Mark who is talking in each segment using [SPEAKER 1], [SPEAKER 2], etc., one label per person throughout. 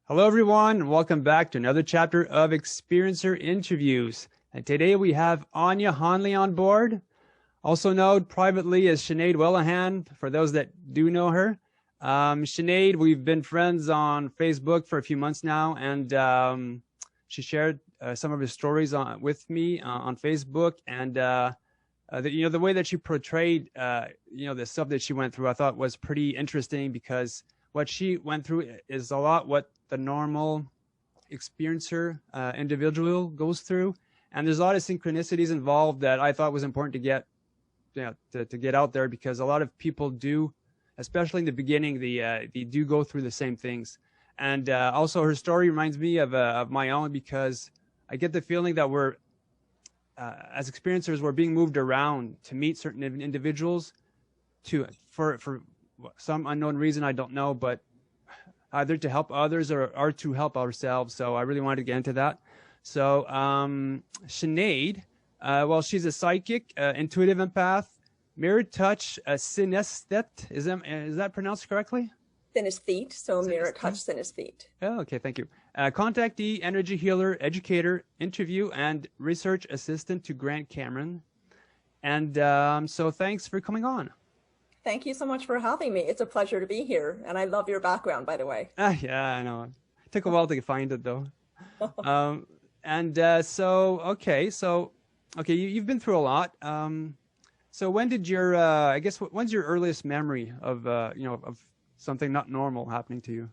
[SPEAKER 1] Hello, everyone, and welcome back to another chapter of Experiencer Interviews. And today we have Aine Hanley on board, also known privately as Sinead Wellahan, for those that do know her. Sinead, we've been friends on Facebook for a few months now, and she shared some of her stories with me on Facebook. And the way that she portrayed, the stuff that she went through, I thought was pretty interesting, because what she went through is a lot what the normal experiencer individual goes through, and there's a lot of synchronicities involved that I thought was important to get, to get out there, because a lot of people do, especially in the beginning, they do go through the same things. And also, her story reminds me of my own, because I get the feeling that we're, as experiencers, we're being moved around to meet certain individuals, for some unknown reason, I don't know, but either to help others or to help ourselves. So I really wanted to get into that. So Sinead, well, she's a psychic, intuitive empath, mirror touch, synesthete. Is that pronounced correctly?
[SPEAKER 2] Synesthete, so mirror touch synesthete.
[SPEAKER 1] Oh, okay, thank you. Contactee, energy healer, educator, interview, and research assistant to Grant Cameron. And so thanks for coming on.
[SPEAKER 2] Thank you so much for having me. It's a pleasure to be here. And I love your background, by the way.
[SPEAKER 1] Yeah, I know. It took a while to find it, though. Okay, you've been through a lot. So when did your, when's your earliest memory of, of something not normal happening to you?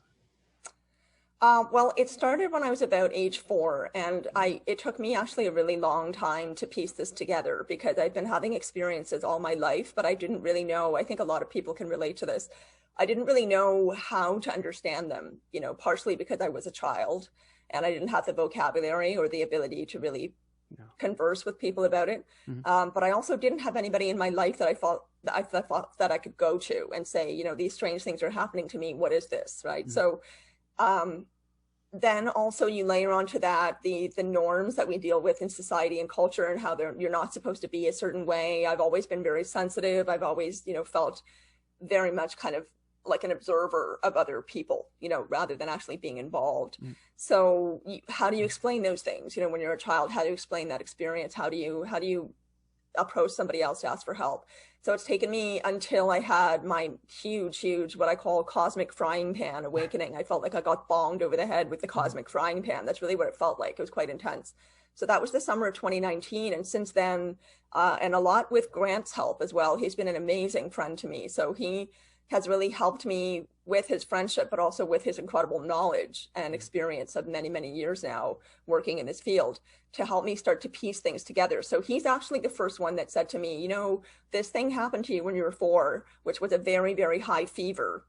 [SPEAKER 2] Well, it started when I was about age 4, and it took me actually a really long time to piece this together, because I'd been having experiences all my life, but I didn't really know. I think a lot of people can relate to this. I didn't really know how to understand them, partially because I was a child and I didn't have the vocabulary or the ability to really converse with people about it.
[SPEAKER 1] Mm-hmm.
[SPEAKER 2] But I also didn't have anybody in my life that I thought that I could go to and say, these strange things are happening to me. What is this? Right.
[SPEAKER 1] Mm-hmm.
[SPEAKER 2] So, then also you layer onto that the norms that we deal with in society and culture, and how you're not supposed to be a certain way. I've always been very sensitive. I've always, felt very much kind of like an observer of other people, rather than actually being involved. Mm. So how do you explain those things? When you're a child, how do you explain that experience? How do you approach somebody else to ask for help? So it's taken me until I had my huge, what I call cosmic frying pan awakening. I felt like I got bonged over the head with the cosmic frying pan. That's really what it felt like. It was quite intense. So that was the summer of 2019. And since then, and a lot with Grant's help as well, he's been an amazing friend to me. So he has really helped me with his friendship, but also with his incredible knowledge and experience of many, many years now working in this field, to help me start to piece things together. So he's actually the first one that said to me, this thing happened to you when you were 4, which was a very, very high fever,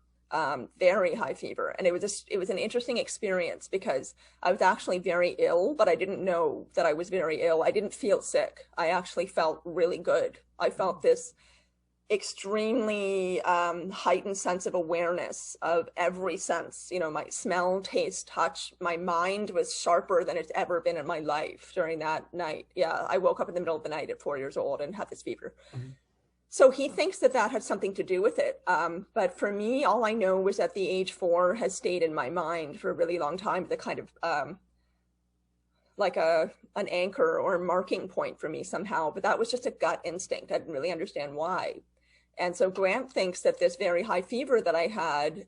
[SPEAKER 2] very high fever. And it was an interesting experience, because I was actually very ill, but I didn't know that I was very ill. I didn't feel sick. I actually felt really good. I felt this extremely heightened sense of awareness of every sense, my smell, taste, touch. My mind was sharper than it's ever been in my life during that night. Yeah, I woke up in the middle of the night at 4 years old and had this fever. Mm-hmm. So he thinks that had something to do with it. But for me, all I know was that the age 4 has stayed in my mind for a really long time, the kind of like an anchor or a marking point for me somehow. But that was just a gut instinct. I didn't really understand why. And so Grant thinks that this very high fever that I had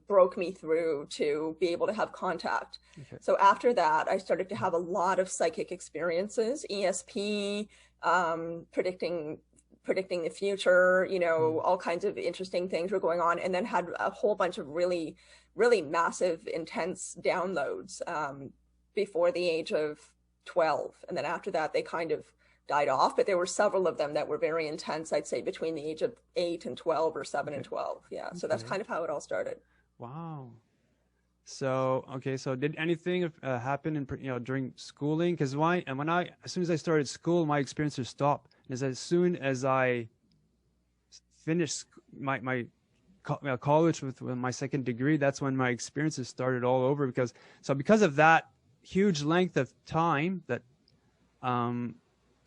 [SPEAKER 2] broke me through to be able to have contact. Okay. So after that, I started to have a lot of psychic experiences, ESP, predicting the future, all kinds of interesting things were going on, and then had a whole bunch of really, really massive, intense downloads before the age of 12. And then after that, they kind of died off, but there were several of them that were very intense, I'd say between the age of 8 and 12 or 7 and 12. Yeah. So that's kind of how it all started. Wow.
[SPEAKER 1] So, so did anything happen during schooling? Because as soon as I started school, my experiences stopped. As soon as I finished my college with my second degree, that's when my experiences started all over. Because of that huge length of time that,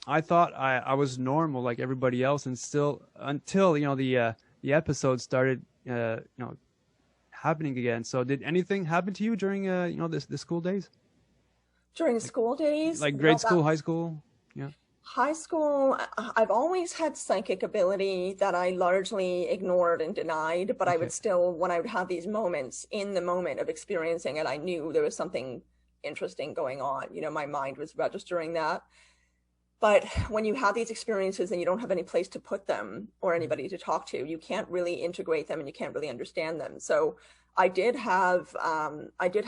[SPEAKER 1] I thought I was normal like everybody else, and still until the episode started happening again. So did anything happen to you during, you know, the school days?
[SPEAKER 2] During school days?
[SPEAKER 1] Like grade school, high school? Yeah.
[SPEAKER 2] High school, I've always had psychic ability that I largely ignored and denied, but I would still, when I would have these moments, in the moment of experiencing it, I knew there was something interesting going on. You know, my mind was registering that. But when you have these experiences and you don't have any place to put them or anybody to talk to, you can't really integrate them and you can't really understand them. So I did have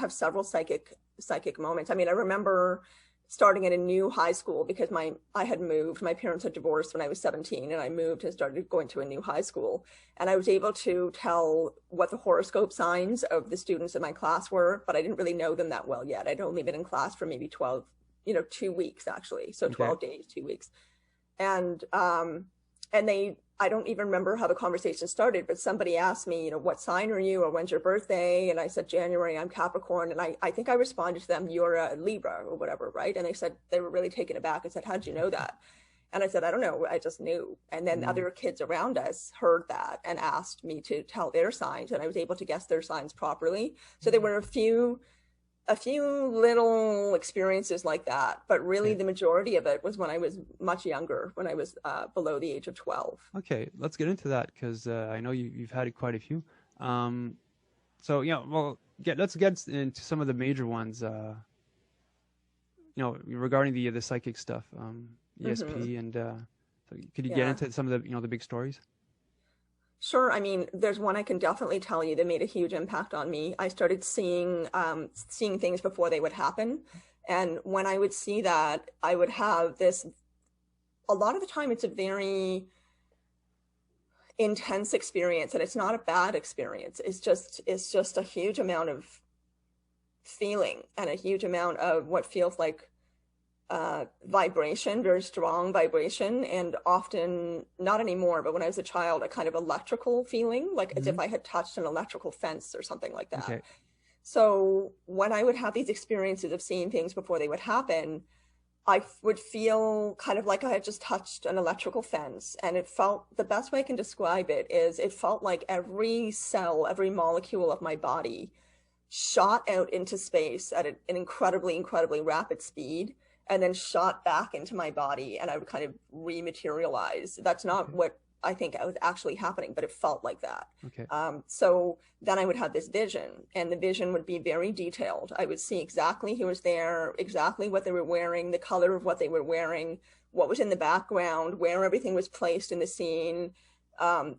[SPEAKER 2] several psychic moments. I mean, I remember starting at a new high school because I had moved. My parents had divorced when I was 17 and I moved and started going to a new high school. And I was able to tell what the horoscope signs of the students in my class were, but I didn't really know them that well yet. I'd only been in class for maybe 12, 2 weeks actually. So 12 days, 2 weeks. And I don't even remember how the conversation started, but somebody asked me, what sign are you or when's your birthday? And I said, January, I'm Capricorn. And I think I responded to them, you're a Libra or whatever, right? And they were really taken aback and said, how'd you know that? And I said, I don't know, I just knew. And then other kids around us heard that and asked me to tell their signs, and I was able to guess their signs properly. So there were a few little experiences like that, but really the majority of it was when I was much younger, when I was below the age of 12.
[SPEAKER 1] Okay, let's get into that because I know you've had quite a few. So yeah, well, let's get into some of the major ones. Regarding the psychic stuff, ESP, and so could you get into some of the the big stories?
[SPEAKER 2] Sure. I mean, there's one I can definitely tell you that made a huge impact on me. I started seeing things before they would happen. And when I would see that, I would have this, a lot of the time it's a very intense experience, and it's not a bad experience. It's just a huge amount of feeling and a huge amount of what feels like vibration, very strong vibration, and often, not anymore, but when I was a child, a kind of electrical feeling, like as if I had touched an electrical fence or something like that. Okay. So when I would have these experiences of seeing things before they would happen, I would feel kind of like I had just touched an electrical fence. And it felt, the best way I can describe it is, it felt like every cell, every molecule of my body shot out into space at an incredibly, incredibly rapid speed, and then shot back into my body, and I would kind of rematerialize. That's not what I think was actually happening, but it felt like that. Okay. So then I would have this vision, and the vision would be very detailed. I would see exactly who was there, exactly what they were wearing, the color of what they were wearing, what was in the background, where everything was placed in the scene,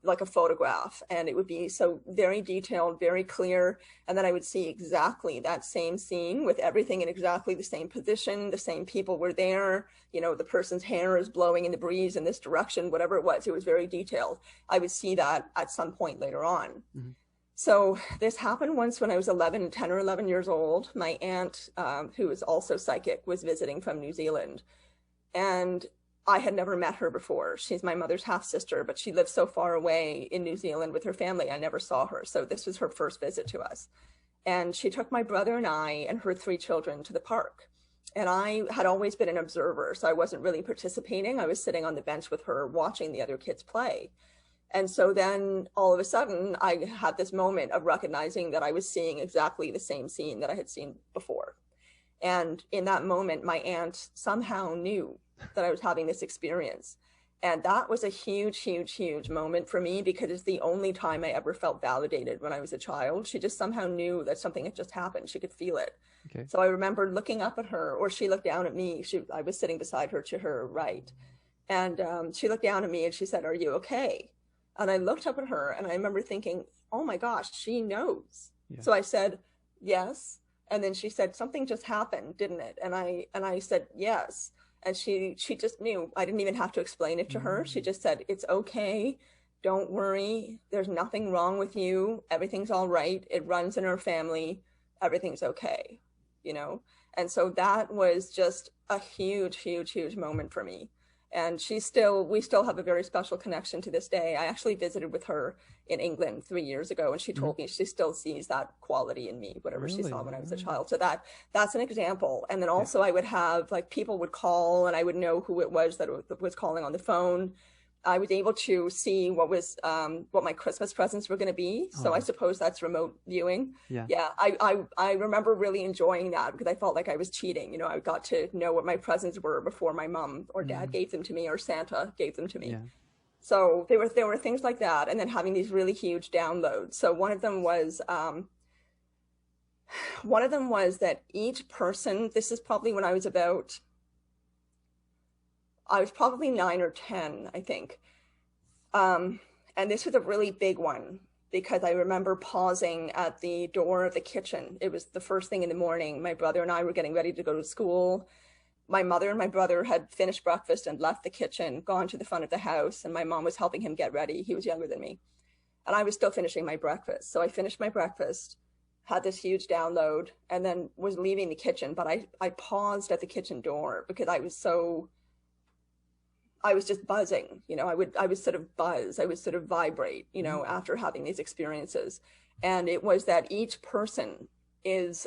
[SPEAKER 2] like a photograph. And it would be so very detailed, very clear. And then I would see exactly that same scene with everything in exactly the same position. The same people were there. The person's hair is blowing in the breeze in this direction, whatever it was very detailed. I would see that at some point later on. Mm-hmm. So this happened once when I was 10 or 11 years old. My aunt, who is also psychic, was visiting from New Zealand. And I had never met her before. She's my mother's half sister, but she lived so far away in New Zealand with her family, I never saw her. So this was her first visit to us. And she took my brother and I and her 3 children to the park. And I had always been an observer, so I wasn't really participating. I was sitting on the bench with her watching the other kids play. And so then all of a sudden I had this moment of recognizing that I was seeing exactly the same scene that I had seen before. And in that moment, my aunt somehow knew that I was having this experience. And that was a huge, huge, huge moment for me, because it's the only time I ever felt validated when I was a child. She just somehow knew that something had just happened. She could feel it. Okay. So I remember looking up at her, or she looked down at me. I was sitting beside her to her right. And she looked down at me and she said, "Are you okay?" And I looked up at her and I remember thinking, oh my gosh, she knows. Yeah. So I said, yes. And then she said, something just happened, didn't it? And I said, yes. And she just knew. I didn't even have to explain it to her. She just said, it's okay. Don't worry. There's nothing wrong with you. Everything's all right. It runs in our family. Everything's okay, And so that was just a huge, huge, huge moment for me. And we still have a very special connection to this day. I actually visited with her in England 3 years ago, and she told me she still sees that quality in me, whatever she saw when I was a child. So that's an example. And then also I would have, people would call and I would know who it was that was calling on the phone. I was able to see what my Christmas presents were going to be. So I suppose that's remote viewing.
[SPEAKER 1] Yeah.
[SPEAKER 2] Yeah. I remember really enjoying that because I felt like I was cheating. You know, I got to know what my presents were before my mom or dad gave them to me or Santa gave them to me.
[SPEAKER 1] Yeah.
[SPEAKER 2] So there were things like that. And then having these really huge downloads. So one of them was that each person, this is probably when I was probably 9 or 10, I think. And this was a really big one because I remember pausing at the door of the kitchen. It was the first thing in the morning. My brother and I were getting ready to go to school. My mother and my brother had finished breakfast and left the kitchen, gone to the front of the house, and my mom was helping him get ready. He was younger than me. And I was still finishing my breakfast. So I finished my breakfast, had this huge download, and then was leaving the kitchen. But I paused at the kitchen door because I was just buzzing, you know, I would sort of buzz, I would sort of vibrate, you know, after having these experiences. And it was that each person is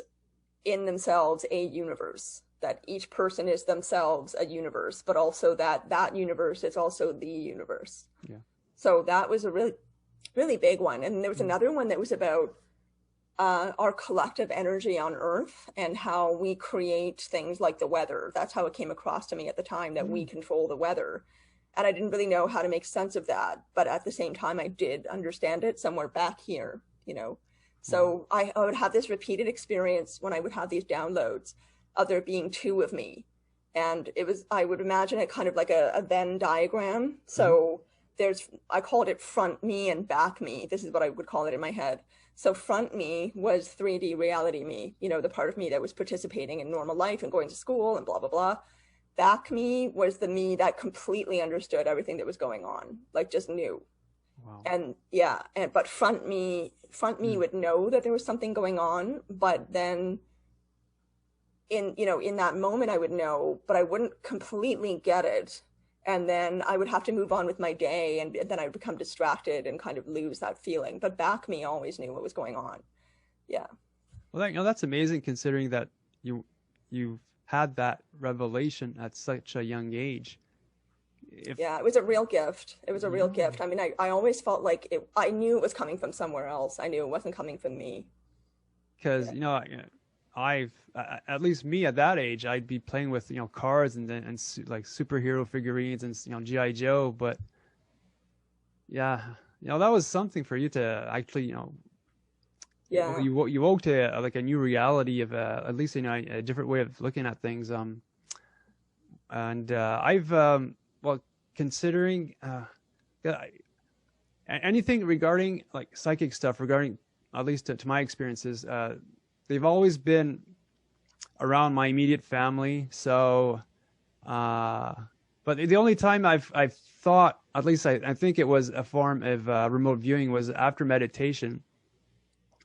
[SPEAKER 2] in themselves a universe, that each person is themselves a universe, but also that universe is also the universe.
[SPEAKER 1] Yeah.
[SPEAKER 2] So that was a really, really big one. And there was another one that was about our collective energy on Earth and how we create things like the weather. That's how it came across to me at the time, that we control the weather. And I didn't really know how to make sense of that. But at the same time, I did understand it somewhere back here, you know. So I would have this repeated experience when I would have these downloads of there being two of me. And I would imagine it kind of like a Venn diagram. So I called it front me and back me. This is what I would call it in my head. So front me was 3D reality me, you know, the part of me that was participating in normal life and going to school and blah, blah, blah. Back me was the me that completely understood everything that was going on, like just knew.
[SPEAKER 1] Wow.
[SPEAKER 2] And yeah, but front me would know that there was something going on, but then in that moment I would know, but I wouldn't completely get it. And then I would have to move on with my day, and then I would become distracted and kind of lose that feeling. But back me always knew what was going on. Yeah.
[SPEAKER 1] Well, that's amazing considering that you had that revelation at such a young age.
[SPEAKER 2] Yeah, it was a real gift. It was a real gift. I mean, I always felt like I knew it was coming from somewhere else. I knew it wasn't coming from me. Because,
[SPEAKER 1] I've at least me at that age, I'd be playing with cars and like superhero figurines and G.I. Joe, but yeah, that was something for you to actually you woke to like a new reality of at least a different way of looking at things. And I've considering anything regarding like psychic stuff, regarding at least to my experiences, they've always been around my immediate family. So, but the only time I've thought, at least I think it was a form of remote viewing, was after meditation.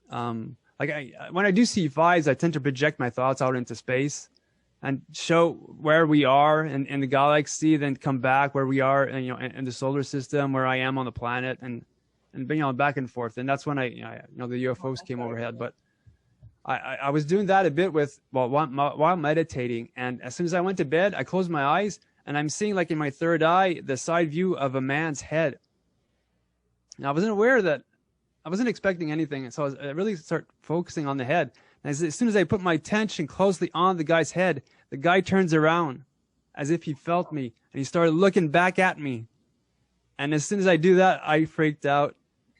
[SPEAKER 1] When I do see vibes, I tend to project my thoughts out into space and show where we are in the galaxy, then come back where we are, in the solar system, where I am on the planet, and back and forth. And that's when the UFOs came overhead. But I was doing that a bit while meditating, and as soon as I went to bed, I closed my eyes, and I'm seeing, like in my third eye, the side view of a man's head. And I wasn't aware that I wasn't expecting anything, so I really start focusing on the head. And as soon as I put my attention closely on the guy's head, the guy turns around as if he felt me, and he started looking back at me. And as soon as I do that, I freaked out,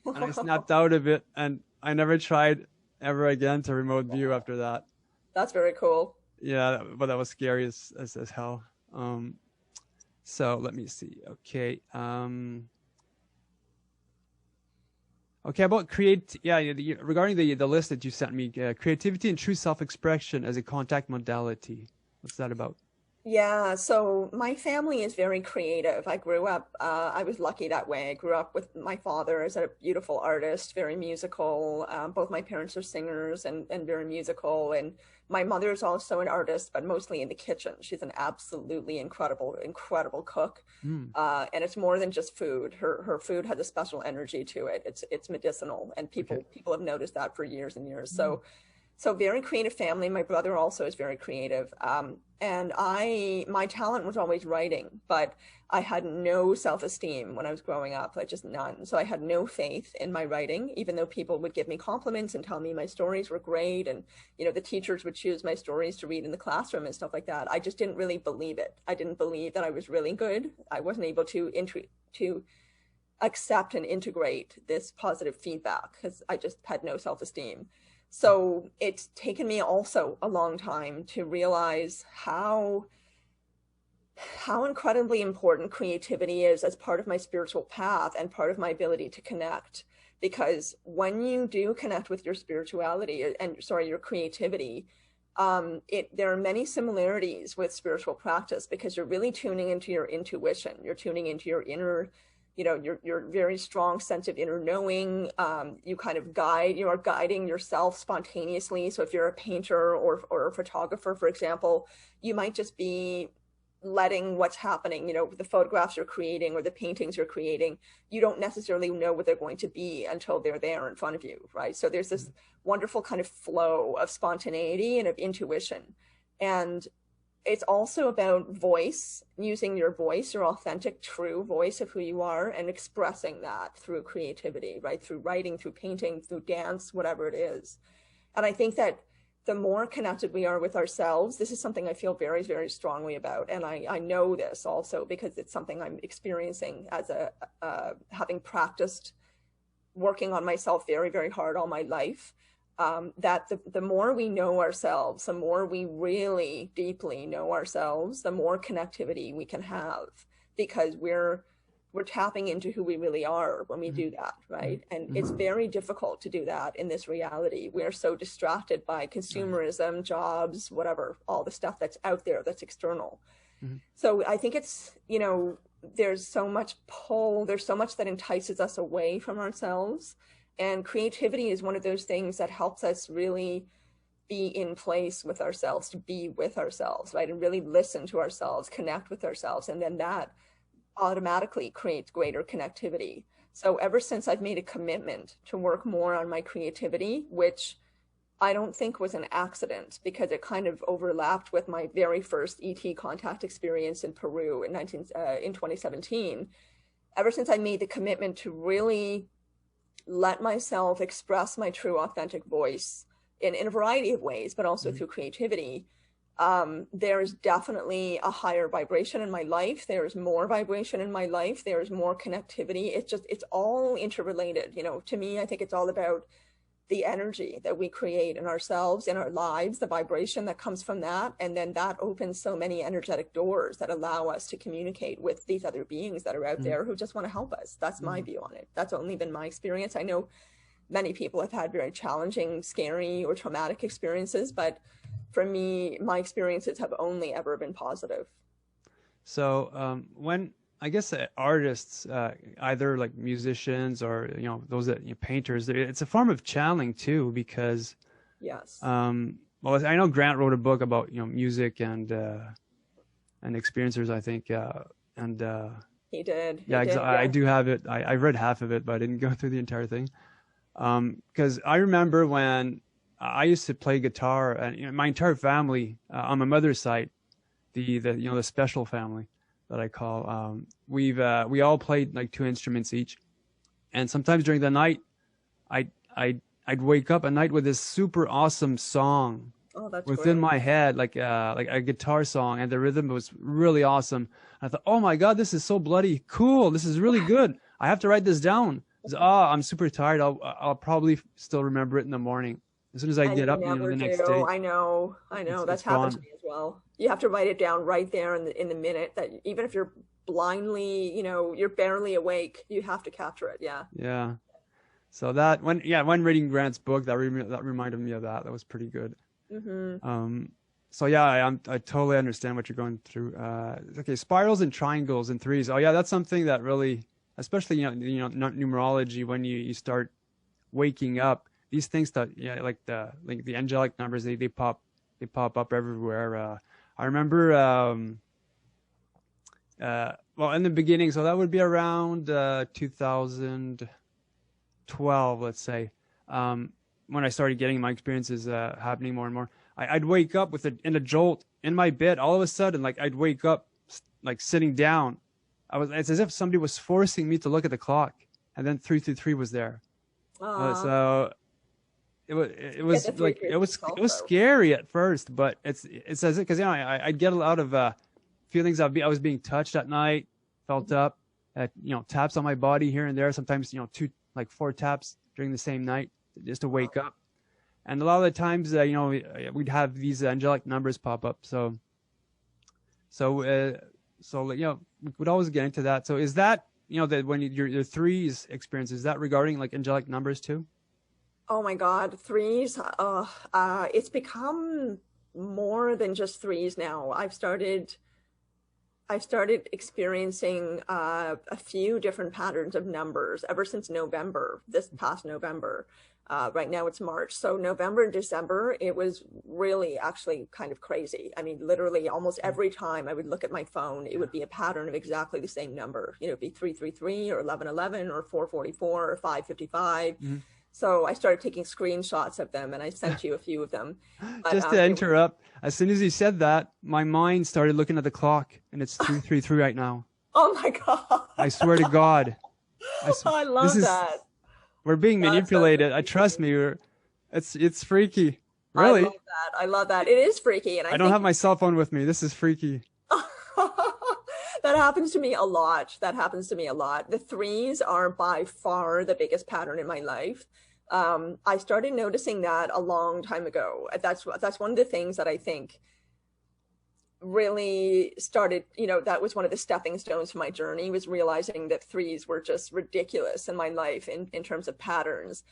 [SPEAKER 1] and I snapped out of it, and I never tried ever again to remote view after that.
[SPEAKER 2] That's very cool.
[SPEAKER 1] Yeah, but that was scary as hell. So let me see. Okay. Okay, about regarding the list that you sent me, creativity and true self-expression as a contact modality. What's that about?
[SPEAKER 2] Yeah, so my family is very creative. I grew up, I was lucky that way. I grew up with my father as a beautiful artist, very musical. Both my parents are singers and very musical. And my mother is also an artist, but mostly in the kitchen. She's an absolutely incredible cook. And it's more than just food. Her food has a special energy to it. It's medicinal, and people have noticed that for years and years. So very creative family. My brother also is very creative. And my talent was always writing, but I had no self-esteem when I was growing up, like just none. So I had no faith in my writing, even though people would give me compliments and tell me my stories were great. And, you know, the teachers would choose my stories to read in the classroom and stuff like that. I just didn't really believe it. I didn't believe that I was really good. I wasn't able to accept and integrate this positive feedback because I just had no self-esteem. So it's taken me also a long time to realize how incredibly important creativity is as part of my spiritual path and part of my ability to connect. Because when you do connect with your spirituality and your creativity, there are many similarities with spiritual practice because you're really tuning into your intuition. You're tuning into your inner, you know, your very strong sense of inner knowing. You are guiding yourself spontaneously. So if you're a painter or a photographer, for example, you might just be letting what's happening, you know, the photographs you're creating or the paintings you're creating, you don't necessarily know what they're going to be until they're there in front of you, right? So there's this wonderful kind of flow of spontaneity and of intuition. And it's also about voice, using your voice, your authentic, true voice of who you are, and expressing that through creativity, right? Through writing, through painting, through dance, whatever it is. And I think that the more connected we are with ourselves, this is something I feel very, very strongly about. And I know this also because it's something I'm experiencing as having practiced working on myself very, very hard all my life. That the more we know ourselves, the more we really deeply know ourselves, the more connectivity we can have because we're tapping into who we really are when we do that, right? And it's very difficult to do that in this reality. We're so distracted by consumerism, jobs, whatever, all the stuff that's out there that's external. So I think it's, you know, there's so much pull, there's so much that entices us away from ourselves. And creativity is one of those things that helps us really be in place with ourselves, to be with ourselves, right? And really listen to ourselves, connect with ourselves. And then that automatically creates greater connectivity. So ever since I've made a commitment to work more on my creativity, which I don't think was an accident because it kind of overlapped with my very first ET contact experience in Peru in 2017. Ever since I made the commitment to really let myself express my true authentic voice in a variety of ways, but also through creativity, there's definitely a higher vibration in my life. There's more vibration in my life. There's more connectivity. It's all interrelated. You know, to me, I think it's all about the energy that we create in ourselves, in our lives, the vibration that comes from that. And then that opens so many energetic doors that allow us to communicate with these other beings that are out there who just want to help us. That's my view on it. That's only been my experience. I know many people have had very challenging, scary, or traumatic experiences, but for me, my experiences have only ever been positive.
[SPEAKER 1] So when I guess artists, either like musicians or those that painters, it's a form of channeling too, because
[SPEAKER 2] yes.
[SPEAKER 1] Well, I know Grant wrote a book about music and experiencers, I think, and
[SPEAKER 2] he did.
[SPEAKER 1] Yeah, I do have it. I read half of it, but I didn't go through the entire thing. Because I remember when I used to play guitar, and my entire family on my mother's side, the special family that I call, we all played like 2 instruments each, and sometimes during the night, I'd wake up at night with this super awesome song within my head, like a guitar song, and the rhythm was really awesome. And I thought, oh my God, this is so bloody cool! This is really good. I have to write this down. I'm super tired. I'll probably still remember it in the morning. As soon as I get up, the next day.
[SPEAKER 2] I know. That's happened to me as well. You have to write it down right there in the minute, that even if you're blindly, you're barely awake, you have to capture it. Yeah.
[SPEAKER 1] Yeah. So when reading Grant's book, that reminded me of that. That was pretty good. Mm-hmm. So yeah, I totally understand what you're going through. Okay, spirals and triangles and threes. Oh yeah, that's something that really, especially not numerology, when you start waking up, these things that like the angelic numbers, they pop up everywhere. I remember well, in the beginning, so that would be around 2012, let's say. when I started getting my experiences happening more and more, I'd wake up in a jolt in my bed. All of a sudden, like I'd wake up like sitting down. It's as if somebody was forcing me to look at the clock, and then 333 was there. So it was like it was scary at first, but it's as if, because you know I'd get a lot of feelings. I was being touched at night, felt up, you know, taps on my body here and there. Sometimes, you know, 4 taps during the same night just to wake up. And a lot of the times, you know, we'd have these angelic numbers pop up. So you know, we would always get into that. So is that, you know, that when your threes experience, is that regarding like angelic numbers too?
[SPEAKER 2] Oh my God, threes. It's become more than just threes now. I've started experiencing a few different patterns of numbers ever since November, this past November. Right now it's March. So November and December, it was really actually kind of crazy. I mean, literally almost every time I would look at my phone, it would be a pattern of exactly the same number. You know, it'd be 333 or 1111 or 444 or 555. Mm-hmm. So I started taking screenshots of them, and I sent you a few of them. But,
[SPEAKER 1] just to interrupt, as soon as you said that, my mind started looking at the clock, and it's 333 right now.
[SPEAKER 2] Oh my God.
[SPEAKER 1] I swear to God.
[SPEAKER 2] I love that.
[SPEAKER 1] We're being manipulated. Trust me. It's freaky. Really?
[SPEAKER 2] I love that. It is freaky. And
[SPEAKER 1] I don't have my cell phone with me. This is freaky.
[SPEAKER 2] That happens to me a lot. The threes are by far the biggest pattern in my life. I started noticing that a long time ago. That's one of the things that I think really started, you know, that was one of the stepping stones for my journey, was realizing that threes were just ridiculous in my life in terms of patterns.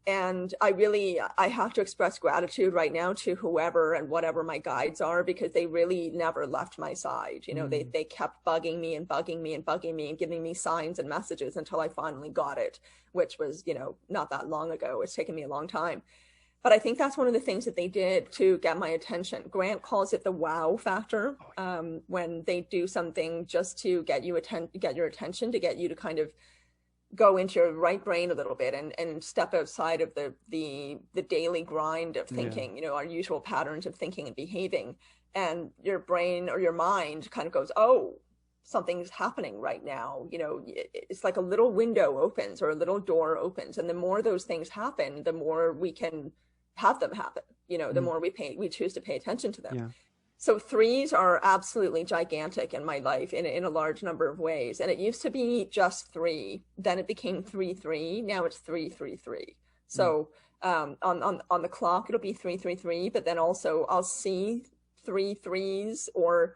[SPEAKER 2] And I have to express gratitude right now to whoever and whatever my guides are, because they really never left my side. You know, they kept bugging me and giving me signs and messages until I finally got it, which was, you know, not that long ago. It's taken me a long time. But I think that's one of the things that they did to get my attention. Grant calls it the wow factor, when they do something just to get your attention, to get you to kind of go into your right brain a little bit and step outside of the daily grind of thinking, you know, our usual patterns of thinking and behaving. And your brain or your mind kind of goes, oh, something's happening right now. You know, it's like a little window opens or a little door opens. And the more those things happen, the more we can have them happen. You know, the more we choose to pay attention to them. Yeah. So threes are absolutely gigantic in my life in a large number of ways. And it used to be just 3, then it became 3-3. Now it's 3-3-3. So on the clock, it'll be 3-3-3, but then also I'll see 3 3s, or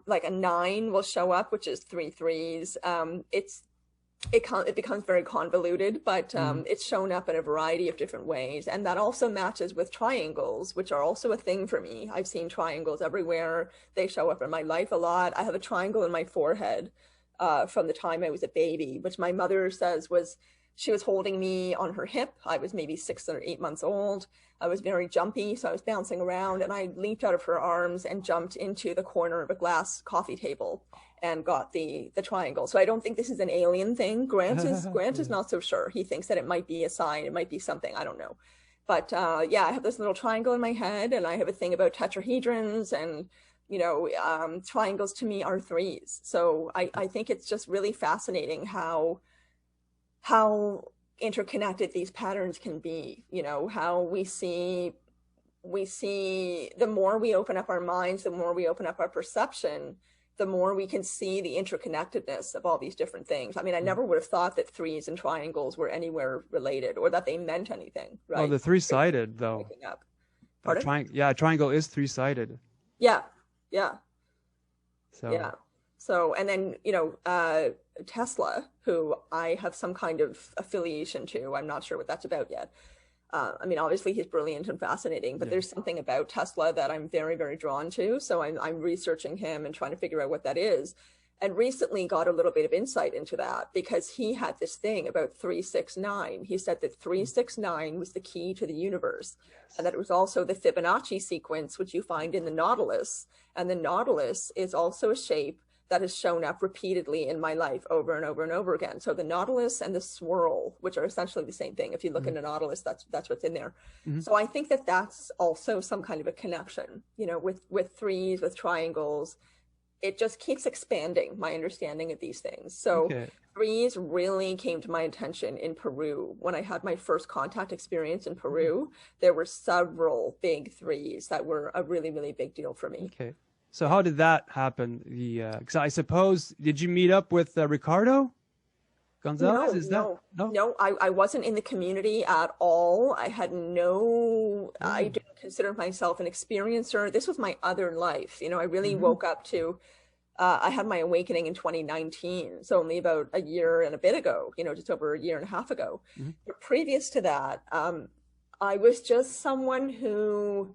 [SPEAKER 2] like a 9 will show up, which is 3 3s. It becomes very convoluted, but it's shown up in a variety of different ways. And that also matches with triangles, which are also a thing for me. I've seen triangles everywhere. They show up in my life a lot. I have a triangle in my forehead from the time I was a baby, which my mother says she was holding me on her hip. I was maybe 6 or 8 months old. I was very jumpy, so I was bouncing around, and I leaped out of her arms and jumped into the corner of a glass coffee table and got the triangle. So I don't think this is an alien thing. Grant is not so sure. He thinks that it might be a sign. It might be something. I don't know. But yeah, I have this little triangle in my head, and I have a thing about tetrahedrons, and you know, triangles to me are 3s. So I think it's just really fascinating how interconnected these patterns can be. You know, how we see the more we open up our minds, the more we open up our perception, the more we can see the interconnectedness of all these different things. I mean, I never would have thought that 3s and triangles were anywhere related, or that they meant anything, right?
[SPEAKER 1] Well, they're 3-sided, though.
[SPEAKER 2] Pardon?
[SPEAKER 1] A triangle is 3-sided.
[SPEAKER 2] Yeah.
[SPEAKER 1] So.
[SPEAKER 2] Yeah. So, and then, you know, Tesla, who I have some kind of affiliation to, I'm not sure what that's about yet. I mean, obviously he's brilliant and fascinating, but there's something about Tesla that I'm very, very drawn to. So I'm researching him and trying to figure out what that is. And recently got a little bit of insight into that, because he had this thing about 369. He said that 369 was the key to the universe, and that it was also the Fibonacci sequence, which you find in the Nautilus. And the Nautilus is also a shape that has shown up repeatedly in my life over and over and over again. So the nautilus and the swirl, which are essentially the same thing. If you look in a nautilus, that's what's in there. So I think that that's also some kind of a connection, you know, with threes, with triangles. It just keeps expanding my understanding of these things. So threes really came to my attention in Peru. When I had my first contact experience in Peru, there were several big threes that were a really, really big deal for me.
[SPEAKER 1] Okay. So how did that happen? Because I suppose, did you meet up with Ricardo Gonzalez?
[SPEAKER 2] No, I wasn't in the community at all. I had I didn't consider myself an experiencer. This was my other life. You know, I really woke up to, I had my awakening in 2019. So only about a year and a bit ago, you know, just over a year and a half ago. But previous to that, I was just someone who,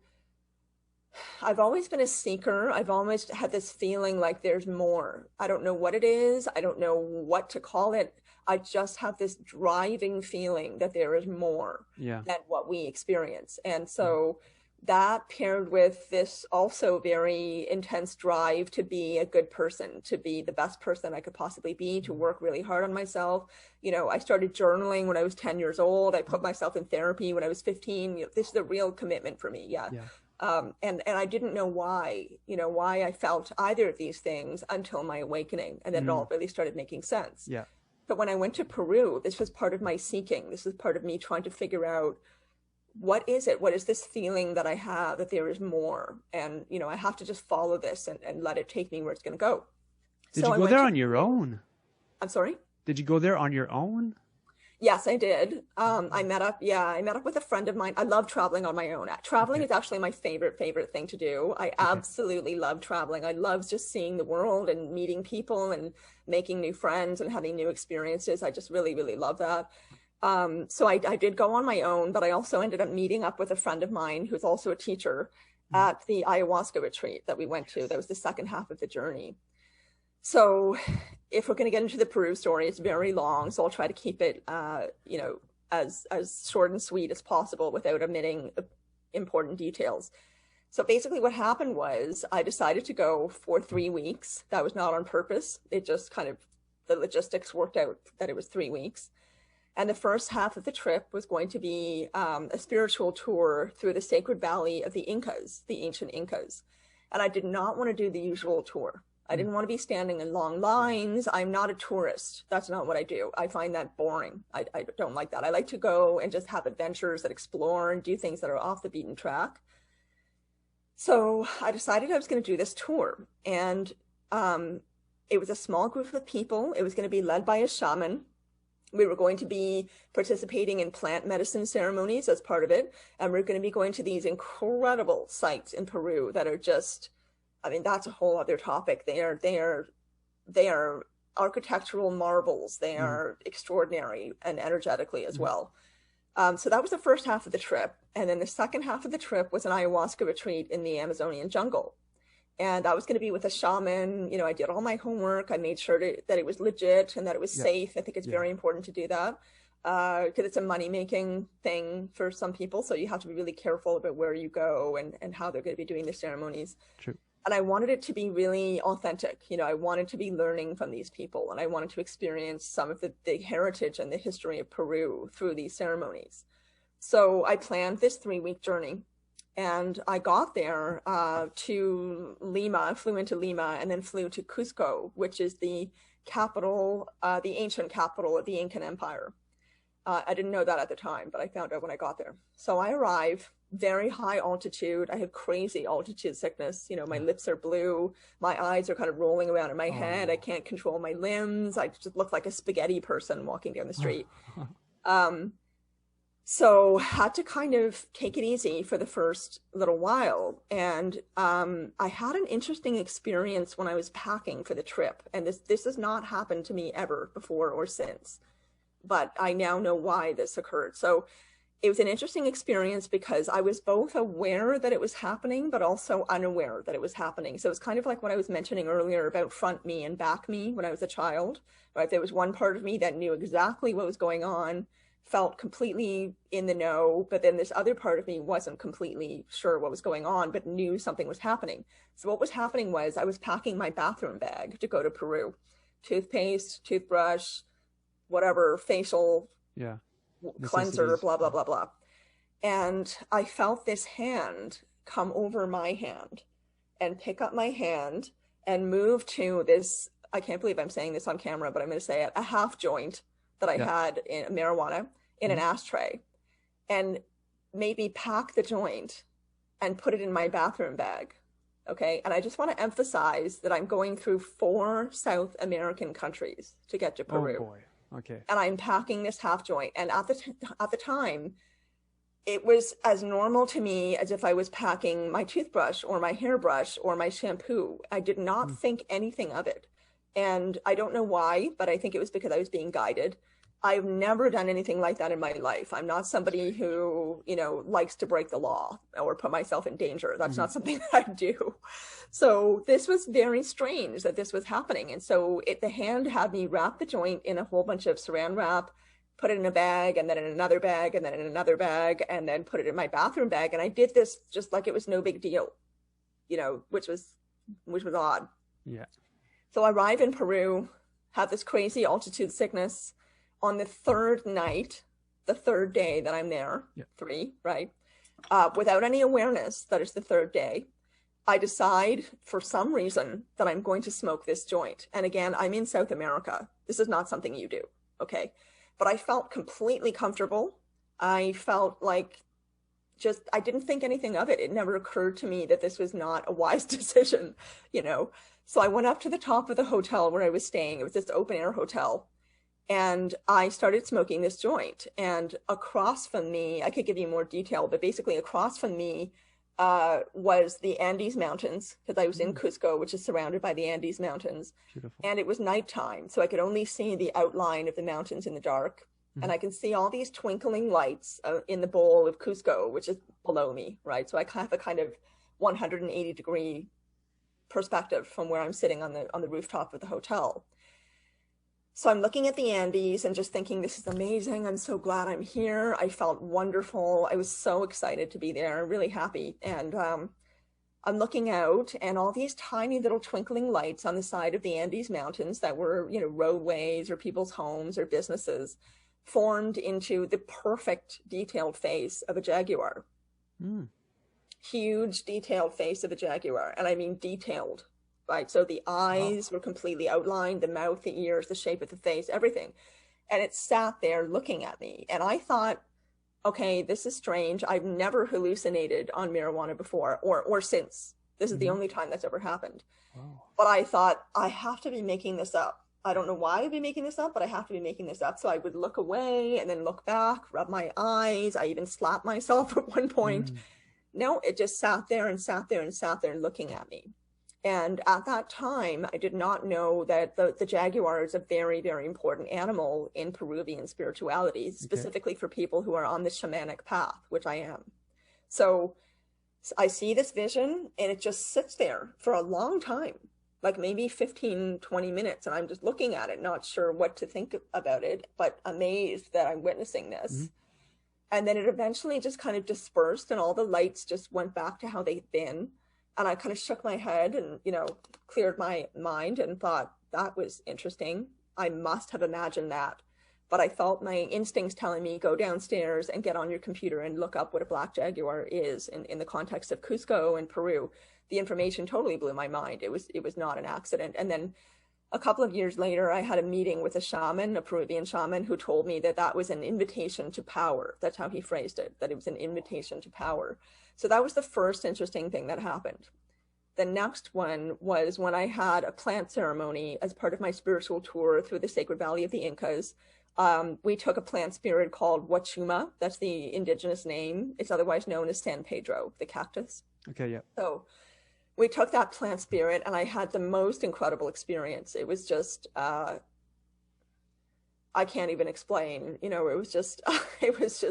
[SPEAKER 2] I've always been a seeker. I've always had this feeling like there's more. I don't know what it is. I don't know what to call it. I just have this driving feeling that there is more than what we experience. And so that paired with this also very intense drive to be a good person, to be the best person I could possibly be, to work really hard on myself. You know, I started journaling when I was 10 years old. I put myself in therapy when I was 15. You know, this is a real commitment for me. And I didn't know why I felt either of these things until my awakening. And then it all really started making sense. But when I went to Peru, this was part of my seeking. This was part of me trying to figure out, what is it? What is this feeling that I have that there is more? And, you know, I have to just follow this and let it take me where it's going to go.
[SPEAKER 1] Did you go there on your own?
[SPEAKER 2] I'm sorry?
[SPEAKER 1] Did you go there on your own?
[SPEAKER 2] Yes, I did. I met up with a friend of mine. I love traveling on my own. Traveling is actually my favorite thing to do. I absolutely love traveling. I love just seeing the world and meeting people and making new friends and having new experiences. I just really, really love that. So I did go on my own, but I also ended up meeting up with a friend of mine who's also a teacher at the ayahuasca retreat that we went to. That was the second half of the journey. So if we're going to get into the Peru story, it's very long, so I'll try to keep it, you know, as short and sweet as possible without omitting important details. So basically what happened was I decided to go for 3 weeks. That was not on purpose. It just kind of, the logistics worked out that it was 3 weeks. And the first half of the trip was going to be a spiritual tour through the sacred valley of the Incas, the ancient Incas. And I did not want to do the usual tour. I didn't want to be standing in long lines. I'm not a tourist. That's not what I do. I find that boring. I don't like that. I like to go and just have adventures that explore and do things that are off the beaten track. So I decided I was going to do this tour. And it was a small group of people. It was going to be led by a shaman. We were going to be participating in plant medicine ceremonies as part of it. And we're going to be going to these incredible sites in Peru that are just, I mean, that's a whole other topic. They are architectural marvels. They are extraordinary and energetically as well. So that was the first half of the trip. And then the second half of the trip was an ayahuasca retreat in the Amazonian jungle. And I was going to be with a shaman. You know, I did all my homework. I made sure that it was legit and that it was safe. I think it's very important to do that because it's a money-making thing for some people. So you have to be really careful about where you go and how they're going to be doing the ceremonies.
[SPEAKER 1] True.
[SPEAKER 2] And I wanted it to be really authentic. You know, I wanted to be learning from these people, and I wanted to experience some of the heritage and the history of Peru through these ceremonies. So I planned this 3-week journey, and I got there to Lima, flew into Lima, and then flew to Cusco, which is the capital, the ancient capital of the Incan Empire. I didn't know that at the time, but I found out when I got there. So I arrive, very high altitude. I have crazy altitude sickness. You know, my lips are blue. My eyes are kind of rolling around in my head. I can't control my limbs. I just look like a spaghetti person walking down the street. So had to kind of take it easy for the first little while. And I had an interesting experience when I was packing for the trip. And this has not happened to me ever before or since. But I now know why this occurred. So it was an interesting experience because I was both aware that it was happening, but also unaware that it was happening. So it's kind of like what I was mentioning earlier about front me and back me when I was a child, right? There was one part of me that knew exactly what was going on. felt completely in the know, but then this other part of me wasn't completely sure what was going on, but knew something was happening. So what was happening was I was packing my bathroom bag to go to Peru. Toothpaste, toothbrush, whatever, facial cleanser, blah, blah, blah, blah. And I felt this hand come over my hand and pick up my hand and move to this, I can't believe I'm saying this on camera, but I'm going to say it, a half joint that I had in marijuana in an ashtray, and maybe pack the joint and put it in my bathroom bag. Okay. And I just want to emphasize that I'm going through 4 South American countries to get to Peru.
[SPEAKER 1] Oh boy. Okay.
[SPEAKER 2] And I'm packing this half joint. And at the time, it was as normal to me as if I was packing my toothbrush or my hairbrush or my shampoo. I did not think anything of it. And I don't know why, but I think it was because I was being guided. I've never done anything like that in my life. I'm not somebody who, you know, likes to break the law or put myself in danger. That's not something that I do. So this was very strange that this was happening. And so the hand had me wrap the joint in a whole bunch of saran wrap, put it in a bag, and then in another bag, and then in another bag, and then put it in my bathroom bag. And I did this just like it was no big deal, you know, which was odd.
[SPEAKER 1] Yeah.
[SPEAKER 2] So I arrive in Peru, have this crazy altitude sickness. On the 3rd night, the 3rd day that I'm there, 3, right? Without any awareness that it's the 3rd day, I decide for some reason that I'm going to smoke this joint. And again, I'm in South America. This is not something you do, okay? But I felt completely comfortable. I felt like I didn't think anything of it. It never occurred to me that this was not a wise decision, you know? So I went up to the top of the hotel where I was staying. It was this open air hotel. And I started smoking this joint. And across from me, I could give you more detail, but basically across from me was the Andes Mountains, because I was in Cusco, which is surrounded by the Andes Mountains.
[SPEAKER 1] Beautiful.
[SPEAKER 2] And it was nighttime, so I could only see the outline of the mountains in the dark. And I can see all these twinkling lights in the bowl of Cusco, which is below me, right? So I have a kind of 180-degree perspective from where I'm sitting on the rooftop of the hotel. So I'm looking at the Andes and just thinking, this is amazing. I'm so glad I'm here. I felt wonderful. I was so excited to be there, really happy. And I'm looking out, and all these tiny little twinkling lights on the side of the Andes Mountains that were, you know, roadways or people's homes or businesses formed into the perfect detailed face of a jaguar. Huge detailed face of a jaguar. And I mean detailed. Right. So the eyes were completely outlined, the mouth, the ears, the shape of the face, everything. And it sat there looking at me. And I thought, okay, this is strange. I've never hallucinated on marijuana before or since. This is the only time that's ever happened.
[SPEAKER 1] Wow.
[SPEAKER 2] But I thought, I have to be making this up. I don't know why I'd be making this up, but I have to be making this up. So I would look away and then look back, rub my eyes. I even slapped myself at one point. No, it just sat there and sat there and sat there looking at me. And at that time, I did not know that the jaguar is a very, very important animal in Peruvian spirituality, specifically for people who are on the shamanic path, which I am. So I see this vision, and it just sits there for a long time, like maybe 15, 20 minutes. And I'm just looking at it, not sure what to think about it, but amazed that I'm witnessing this. And then it eventually just kind of dispersed, and all the lights just went back to how they'd been. And I kind of shook my head and, you know, cleared my mind and thought, that was interesting. I must have imagined that. But I felt my instincts telling me, go downstairs and get on your computer and look up what a black jaguar is in the context of Cusco and Peru. The information totally blew my mind. It was not an accident. And then a couple of years later, I had a meeting with a shaman, a Peruvian shaman, who told me that that was an invitation to power. That's how he phrased it, that it was an invitation to power. So that was the first interesting thing that happened. The next one was when I had a plant ceremony as part of my spiritual tour through the Sacred Valley of the Incas. We took a plant spirit called Huachuma. That's the indigenous name. It's otherwise known as San Pedro, the cactus.
[SPEAKER 1] Okay, yeah.
[SPEAKER 2] So we took that plant spirit, and I had the most incredible experience. It was just, I can't even explain, you know, it was just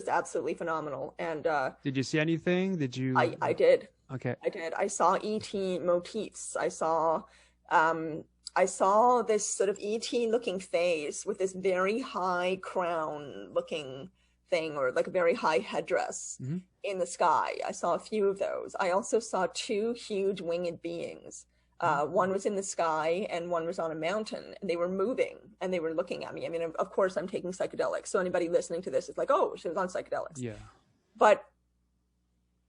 [SPEAKER 2] absolutely phenomenal. And
[SPEAKER 1] did you see anything? Did you?
[SPEAKER 2] I did.
[SPEAKER 1] Okay.
[SPEAKER 2] I did. I saw ET motifs. I saw this sort of ET looking face with this very high crown looking thing, or like a very high headdress in the sky. I saw a few of those. I also saw two huge winged beings. One was in the sky and one was on a mountain, and they were moving and they were looking at me. I mean, of course, I'm taking psychedelics, so anybody listening to this is like, oh, she was on psychedelics.
[SPEAKER 1] Yeah.
[SPEAKER 2] But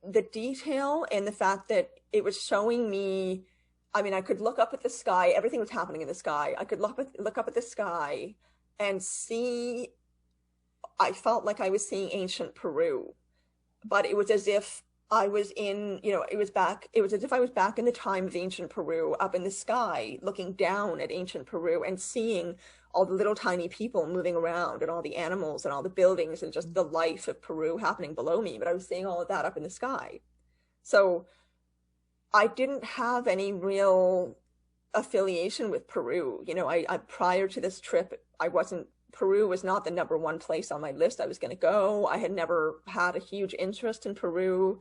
[SPEAKER 2] the detail and the fact that it was showing me, I mean, I could look up at the sky, everything was happening in the sky. I could look up at the sky and see, I felt like I was seeing ancient Peru, but it was as if I was in, you know, it was as if I was back in the time of ancient Peru, up in the sky, looking down at ancient Peru and seeing all the little tiny people moving around and all the animals and all the buildings and just the life of Peru happening below me. But I was seeing all of that up in the sky. So I didn't have any real affiliation with Peru. You know, I prior to this trip, Peru was not the #1 place on my list I was going to go. I had never had a huge interest in Peru.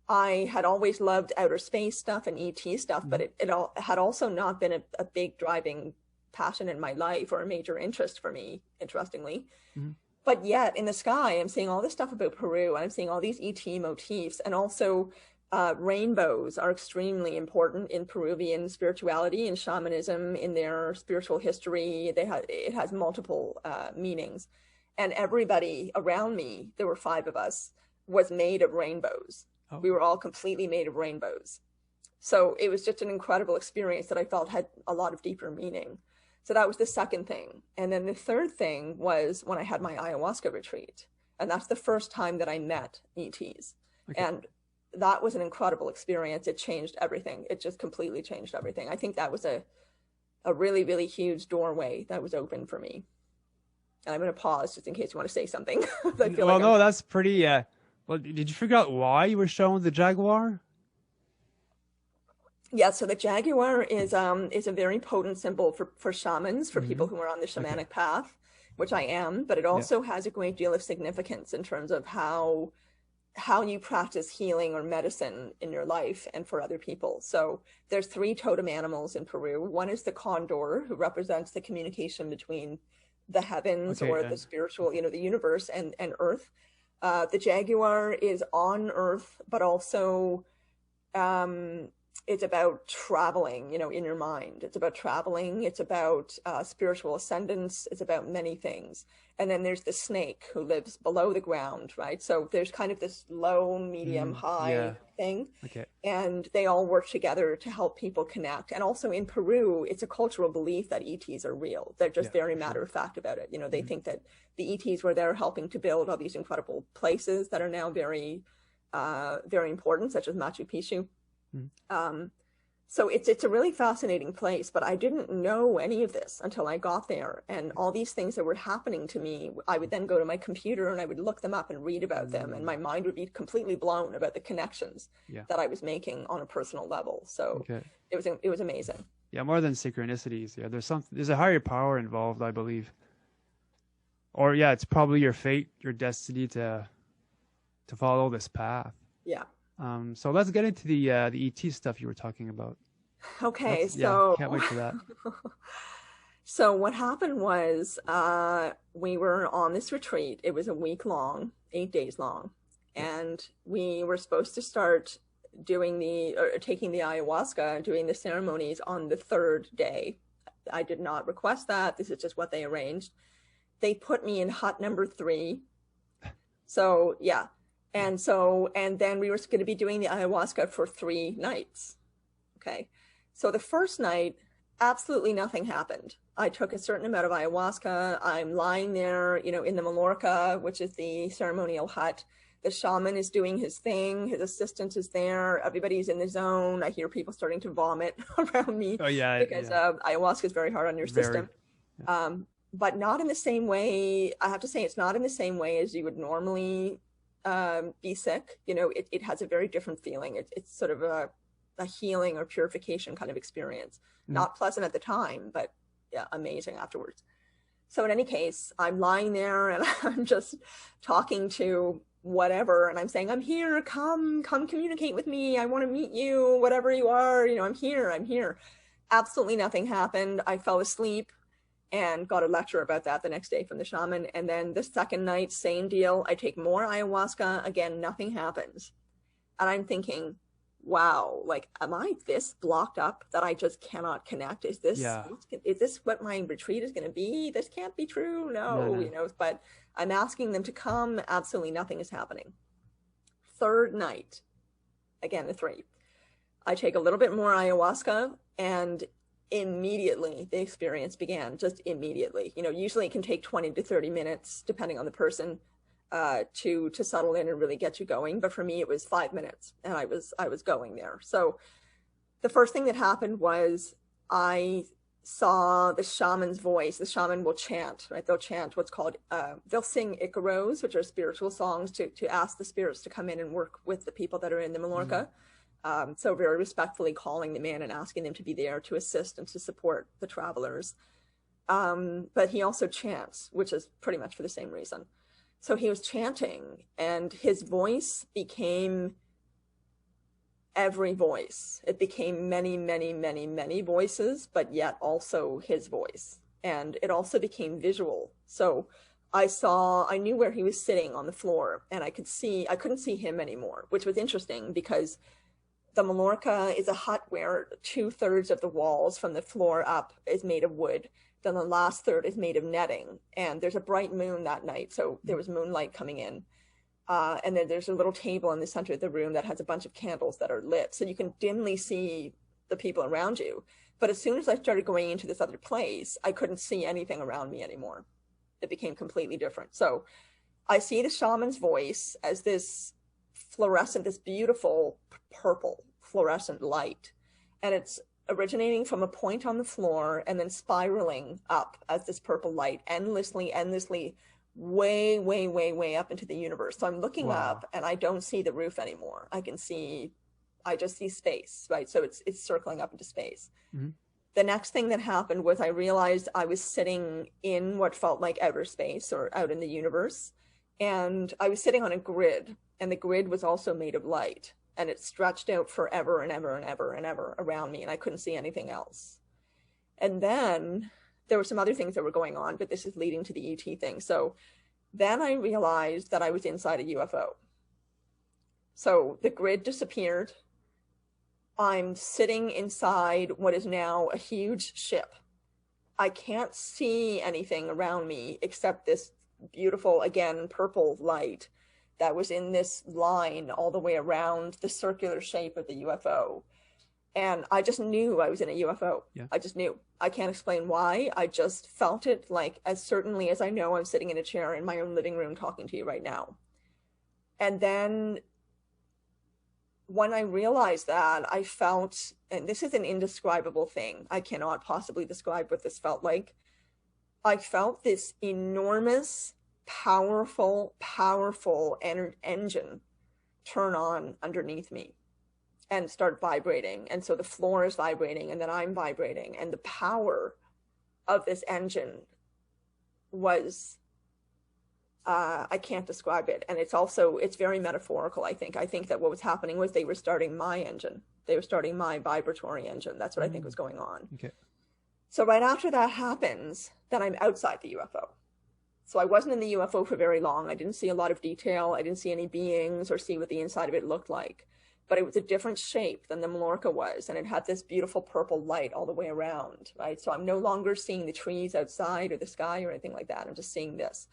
[SPEAKER 2] I had always loved outer space stuff and ET stuff, but it had also not been a big driving passion in my life or a major interest for me, interestingly. But yet in the sky, I'm seeing all this stuff about Peru, and I'm seeing all these ET motifs, and also rainbows are extremely important in Peruvian spirituality and shamanism, in their spiritual history. It has multiple meanings, and everybody around me, there were 5 of us, was made of rainbows. Oh. We were all completely made of rainbows. So it was just an incredible experience that I felt had a lot of deeper meaning. So that was the second thing. And then the third thing was when I had my ayahuasca retreat, and that's the first time that I met ETs. Okay. And that was an incredible experience. It changed everything. It just completely changed everything. I think that was a really, really huge doorway that was open for me. And I'm going to pause just in case you want to say something.
[SPEAKER 1] No, that's pretty, well, did you figure out why you were shown the jaguar?
[SPEAKER 2] Yeah, so the jaguar is a very potent symbol for shamans, for people who are on the shamanic path, which I am, but it also has a great deal of significance in terms of how you practice healing or medicine in your life and for other people. So there's 3 totem animals in Peru. One is the condor, who represents the communication between the heavens or the spiritual, you know, the universe and Earth. The jaguar is on Earth, but also it's about traveling, you know, in your mind. It's about traveling. It's about spiritual ascendance. It's about many things. And then there's the snake, who lives below the ground, right? So there's kind of this low, medium, high thing. Okay. And they all work together to help people connect. And also in Peru, it's a cultural belief that ETs are real. They're just very matter of fact about it. You know, they think that the ETs were there helping to build all these incredible places that are now very, very important, such as Machu Picchu. So it's a really fascinating place, but I didn't know any of this until I got there, and all these things that were happening to me, I would then go to my computer and I would look them up and read about them, and my mind would be completely blown about the connections that I was making on a personal level. So it was amazing.
[SPEAKER 1] Yeah, more than synchronicities. Yeah, there's a higher power involved, I believe. Or it's probably your fate, your destiny to follow this path.
[SPEAKER 2] Yeah.
[SPEAKER 1] So let's get into the ET stuff you were talking about.
[SPEAKER 2] Okay, so
[SPEAKER 1] can't wait for that.
[SPEAKER 2] So what happened was we were on this retreat. It was a week long, 8 days long, and we were supposed to start taking the ayahuasca, doing the ceremonies on the 3rd day. I did not request that. This is just what they arranged. They put me in hut number 3. So yeah. And then we were going to be doing the ayahuasca for 3 nights. Okay. So the first night, absolutely nothing happened. I took a certain amount of ayahuasca. I'm lying there, you know, in the Mallorca, which is the ceremonial hut. The shaman is doing his thing. His assistant is there. Everybody's in the zone. I hear people starting to vomit around me. Oh, yeah. Because ayahuasca is very hard on your system. Yeah. But not in the same way. I have to say, it's not in the same way as you would normally be sick. You know, it has a very different feeling. It's sort of a healing or purification kind of experience. Not pleasant at the time, but amazing afterwards. So in any case, I'm lying there and I'm just talking to whatever, and I'm saying, I'm here, come communicate with me. I want to meet you, whatever you are, you know, I'm here. Absolutely nothing happened. I fell asleep. and got a lecture about that the next day from the shaman. And then the second night, same deal. I take more ayahuasca. Again, nothing happens. And I'm thinking, wow, like, am I this blocked up that I just cannot connect? Is this what my retreat is going to be? This can't be true. No, you know, but I'm asking them to come. Absolutely nothing is happening. Third night, again, the 3. I take a little bit more ayahuasca, and immediately the experience began, just immediately. You know, usually it can take 20 to 30 minutes, depending on the person, to settle in and really get you going. But for me, it was 5 minutes, and I was going there. So the first thing that happened was I saw the shaman's voice. The shaman will chant, right? They'll chant what's called, they'll sing Icaros, which are spiritual songs to ask the spirits to come in and work with the people that are in the Mallorca. So very respectfully calling them in and asking them to be there to assist and to support the travelers. But he also chants, which is pretty much for the same reason. So he was chanting, and his voice became every voice. It became many, many, many, many voices, but yet also his voice. And it also became visual. So I knew where he was sitting on the floor, and I couldn't see him anymore, which was interesting because the Mallorca is a hut where 2/3 of the walls from the floor up is made of wood. Then the last third is made of netting, and there's a bright moon that night. So there was moonlight coming in. And then there's a little table in the center of the room that has a bunch of candles that are lit. So you can dimly see the people around you. But as soon as I started going into this other place, I couldn't see anything around me anymore. It became completely different. So I see the shaman's voice as this fluorescent, this beautiful purple fluorescent light. And it's originating from a point on the floor and then spiraling up as this purple light, endlessly, way, way, way, way up into the universe. So I'm looking up, and I don't see the roof anymore. I just see space, right? So it's circling up into space. The next thing that happened was I realized I was sitting in what felt like outer space or out in the universe. And I was sitting on a grid, and the grid was also made of light, and it stretched out forever and ever and ever and ever around me, and I couldn't see anything else. And then there were some other things that were going on, but this is leading to the ET thing. So then I realized that I was inside a UFO. So the grid disappeared. I'm sitting inside what is now a huge ship. I can't see anything around me except this beautiful, again, purple light that was in this line all the way around the circular shape of the UFO. And I just knew I was in a UFO. Yeah. I just knew. I can't explain why. I just felt it, like, as certainly as I know I'm sitting in a chair in my own living room talking to you right now. And then when I realized that, I felt, and this is an indescribable thing, I cannot possibly describe what this felt like. I felt this enormous, powerful engine turn on underneath me and start vibrating. And so the floor is vibrating, and then I'm vibrating. And the power of this engine was, I can't describe it. And it's very metaphorical, I think. I think that what was happening was they were starting my engine. They were starting my vibratory engine. That's what I think was going on. Okay. So right after that happens, then I'm outside the UFO. So I wasn't in the UFO for very long. I didn't see a lot of detail. I didn't see any beings or see what the inside of it looked like. But it was a different shape than the Mallorca was. And it had this beautiful purple light all the way around, right? So I'm no longer seeing the trees outside or the sky or anything like that. I'm just seeing this.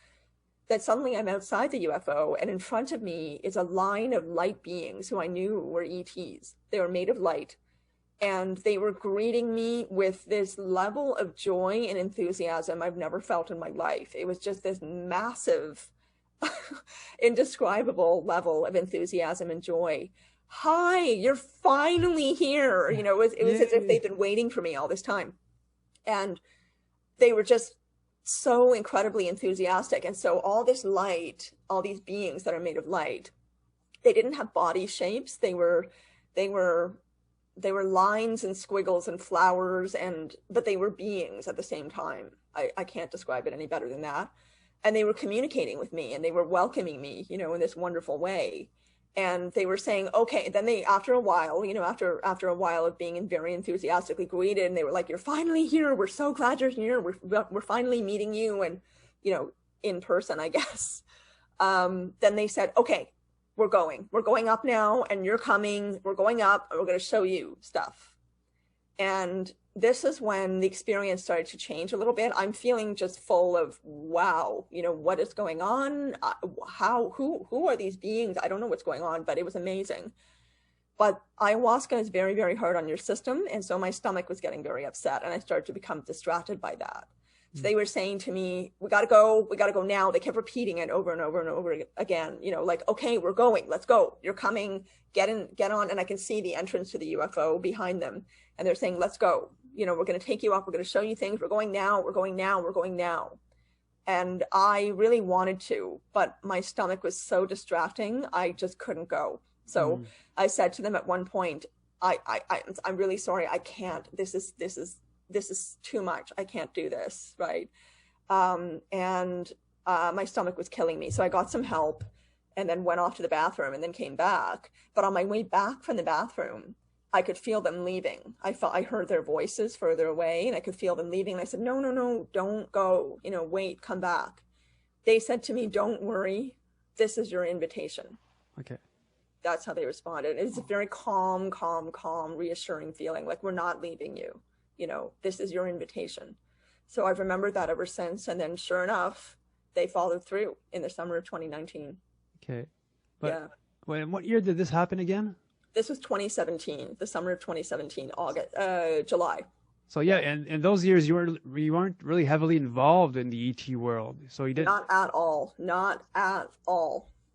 [SPEAKER 2] Then suddenly I'm outside the UFO, and in front of me is a line of light beings who I knew were ETs. They were made of light. And they were greeting me with this level of joy and enthusiasm I've never felt in my life. It was just this massive, indescribable level of enthusiasm and joy. Hi, you're finally here. You know, it was as if they'd been waiting for me all this time. And they were just so incredibly enthusiastic. And so all this light, all these beings that are made of light, they didn't have body shapes. They were lines and squiggles and flowers, but they were beings at the same time. I can't describe it any better than that. And they were communicating with me, and they were welcoming me, you know, in this wonderful way. And they were saying, okay, then they, after a while, you know, after a while of being very enthusiastically greeted, and they were like, you're finally here. We're so glad you're here. We're finally meeting you. And, you know, in person, I guess. Then they said, okay, we're going up now, and you're coming, we're going up, and we're going to show you stuff. And this is when the experience started to change a little bit. I'm feeling just full of, wow, you know, what is going on? Who are these beings? I don't know what's going on, but it was amazing. But ayahuasca is very, very hard on your system. And so my stomach was getting very upset, and I started to become distracted by that. So they were saying to me, we got to go now. They kept repeating it over and over and over again, you know, like, okay, we're going, let's go. You're coming, get on. And I can see the entrance to the UFO behind them. And they're saying, let's go. You know, we're going to take you up. We're going to show you things. We're going now. We're going now. We're going now. And I really wanted to, but my stomach was so distracting. I just couldn't go. So I said to them at one point, I'm really sorry. I can't, this is too much. I can't do this. Right. My stomach was killing me. So I got some help and then went off to the bathroom and then came back. But on my way back from the bathroom, I could feel them leaving. I heard their voices further away, and I could feel them leaving. And I said, no, don't go, you know, wait, come back. They said to me, don't worry. This is your invitation.
[SPEAKER 1] Okay.
[SPEAKER 2] That's how they responded. It's a very calm, reassuring feeling. Like, we're not leaving you. You know, this is your invitation. So I've remembered that ever since. And then sure enough, they followed through in the summer of 2019.
[SPEAKER 1] Okay. But yeah. What year did this happen again?
[SPEAKER 2] This was 2017, the summer of 2017, July.
[SPEAKER 1] So yeah, and in those years you weren't really heavily involved in the ET world, so you didn't.
[SPEAKER 2] Not at all.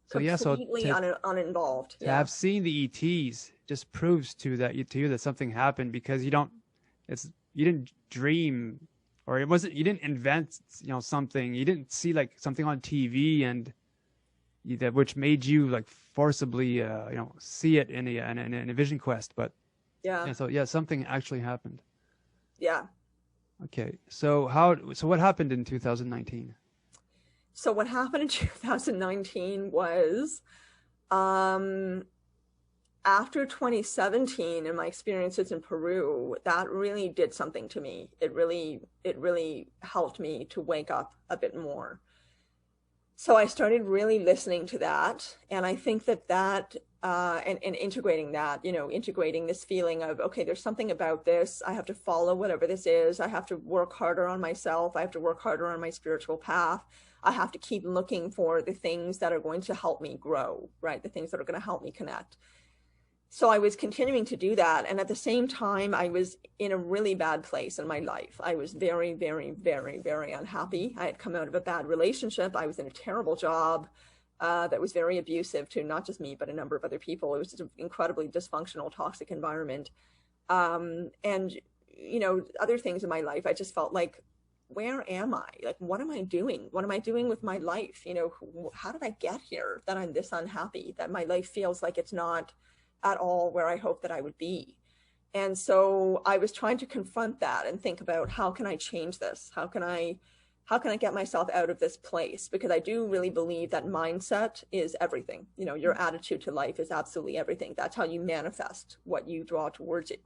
[SPEAKER 1] So
[SPEAKER 2] completely uninvolved.
[SPEAKER 1] To have seen the ETs just proves to you that something happened, because you didn't dream, or you didn't invent, you know, something. You didn't see like something on TV and which made you like forcibly you know, see it in a vision quest. But so something actually happened.
[SPEAKER 2] Yeah.
[SPEAKER 1] Okay. So what happened in 2019?
[SPEAKER 2] So what happened in 2019 was after 2017 and my experiences in Peru, that really did something to me. It really helped me to wake up a bit more. So I started really listening to that. And I think that and integrating that, you know, integrating this feeling of, okay, there's something about this. I have to follow whatever this is. I have to work harder on myself. I have to work harder on my spiritual path. I have to keep looking for the things that are going to help me grow, right? The things that are going to help me connect. So I was continuing to do that. And at the same time, I was in a really bad place in my life. I was very, very, very, very unhappy. I had come out of a bad relationship. I was in a terrible job that was very abusive to not just me, but a number of other people. It was just an incredibly dysfunctional, toxic environment. And, you know, other things in my life, I just felt like, where am I? Like, what am I doing? What am I doing with my life? You know, how did I get here that I'm this unhappy, that my life feels like it's not at all where I hope that I would be? And so I was trying to confront that and think about, how can I change this? How can I get myself out of this place? Because I do really believe that mindset is everything. You know, your attitude to life is absolutely everything. That's how you manifest what you draw towards you.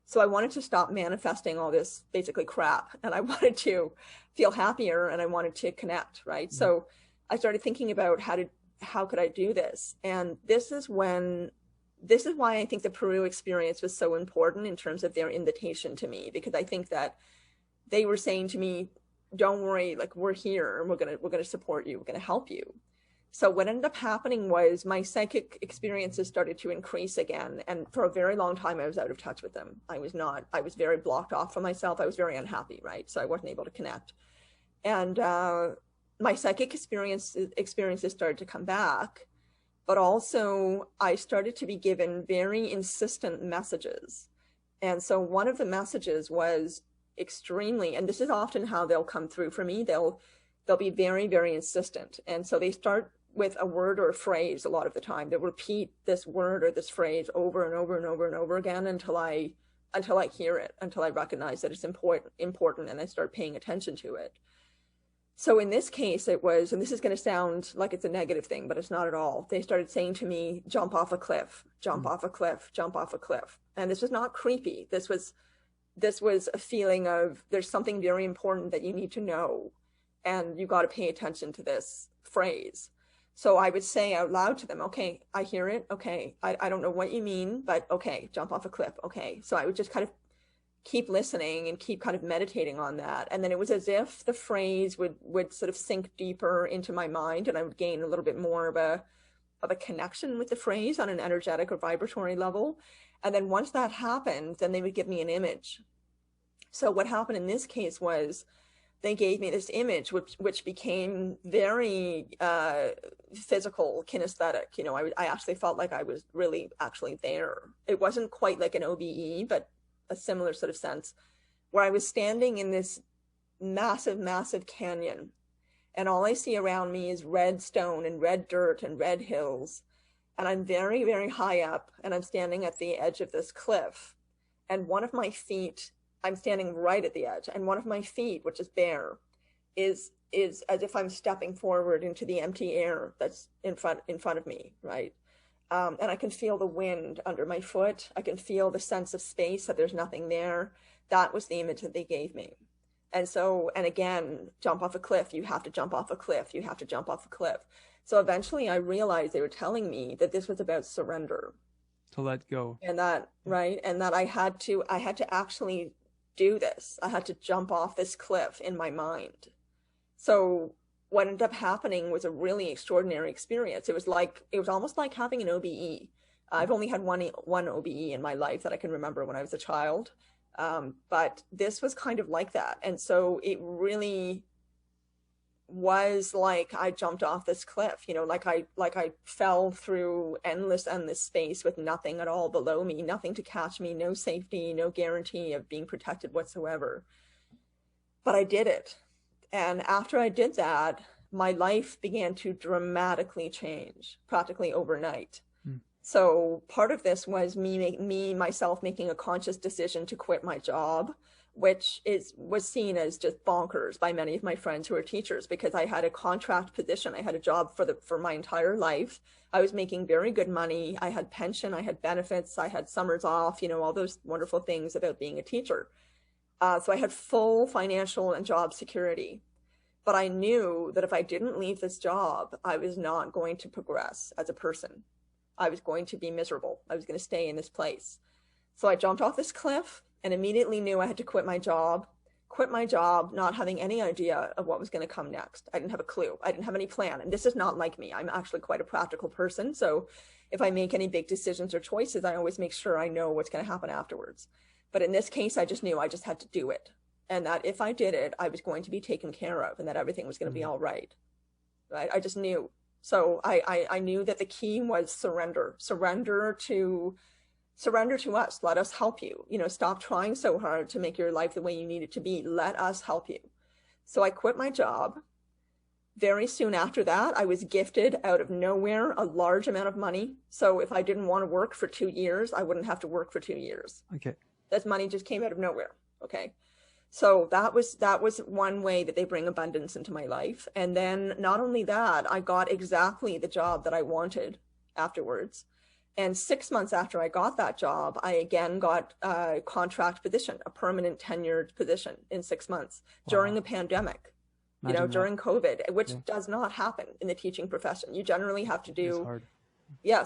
[SPEAKER 2] So I wanted to stop manifesting all this basically crap, and I wanted to feel happier, and I wanted to connect, right? Mm-hmm. So I started thinking about how could I do this? And this is why I think the Peru experience was so important in terms of their invitation to me, because I think that they were saying to me, don't worry, like, we're here and we're going to support you. We're going to help you. So what ended up happening was my psychic experiences started to increase again. And for a very long time, I was out of touch with them. I was very blocked off from myself. I was very unhappy, right? So I wasn't able to connect. And my psychic experiences started to come back, but also I started to be given very insistent messages. And so one of the messages was extremely, and this is often how they'll come through for me, they'll be very, very insistent. And so they start with a word or a phrase a lot of the time. They'll repeat this word or this phrase over and over and over and over again until I hear it, until I recognize that it's important, and I start paying attention to it. So in this case, it was, and this is going to sound like it's a negative thing, but it's not at all. They started saying to me, jump off a cliff, jump off a cliff, jump off a cliff. And this was not creepy. This was a feeling of there's something very important that you need to know, and you got to pay attention to this phrase. So I would say out loud to them, okay, I hear it. Okay, I don't know what you mean, but okay, jump off a cliff. Okay. So I would just kind of keep listening and keep kind of meditating on that. And then it was as if the phrase would sort of sink deeper into my mind, and I would gain a little bit more of a connection with the phrase on an energetic or vibratory level. And then once that happened, then they would give me an image. So what happened in this case was they gave me this image, which became very physical, kinesthetic. You know, I actually felt like I was really actually there. It wasn't quite like an OBE, but a similar sort of sense, where I was standing in this massive, massive canyon, and all I see around me is red stone and red dirt and red hills. And I'm very, very high up, and I'm standing at the edge of this cliff. And one of my feet, I'm standing right at the edge, and one of my feet, which is bare, is as if I'm stepping forward into the empty air that's in front of me, right? And I can feel the wind under my foot. I can feel the sense of space, that there's nothing there. That was the image that they gave me. And so, and again, jump off a cliff. You have to jump off a cliff. You have to jump off a cliff. So eventually I realized they were telling me that this was about surrender.
[SPEAKER 1] To let go.
[SPEAKER 2] And that, right? And that I had to actually do this. I had to jump off this cliff in my mind. So what ended up happening was a really extraordinary experience. It was almost like having an OBE. I've only had one OBE in my life that I can remember when I was a child. But this was kind of like that. And so it really was like I jumped off this cliff, you know, like I fell through endless space with nothing at all below me, nothing to catch me, no safety, no guarantee of being protected whatsoever. But I did it. And after I did that, my life began to dramatically change, practically overnight. So part of this was myself making a conscious decision to quit my job, which was seen as just bonkers by many of my friends who are teachers, because I had a contract position. I had a job for my entire life. I was making very good money. I had pension, I had benefits, I had summers off, you know, all those wonderful things about being a teacher. So I had full financial and job security. But I knew that if I didn't leave this job, I was not going to progress as a person. I was going to be miserable. I was going to stay in this place. So I jumped off this cliff and immediately knew I had to quit my job, not having any idea of what was going to come next. I didn't have a clue. I didn't have any plan. And this is not like me. I'm actually quite a practical person. So if I make any big decisions or choices, I always make sure I know what's going to happen afterwards. But in this case, I just knew I just had to do it. And that if I did it, I was going to be taken care of, and that everything was going to be all right. Right? I just knew. So I knew that the key was surrender. Surrender to us. Let us help you. You know, stop trying so hard to make your life the way you need it to be. Let us help you. So I quit my job. Very soon after that, I was gifted out of nowhere a large amount of money. So if I didn't want to work for 2 years, I wouldn't have to work for 2 years.
[SPEAKER 1] Okay.
[SPEAKER 2] That money just came out of nowhere. Okay. So that was one way that they bring abundance into my life. And then not only that, I got exactly the job that I wanted afterwards. And 6 months after I got that job, I again got a contract position, a permanent tenured position in 6 months during the pandemic, during COVID, which does not happen in the teaching profession. You generally have to do,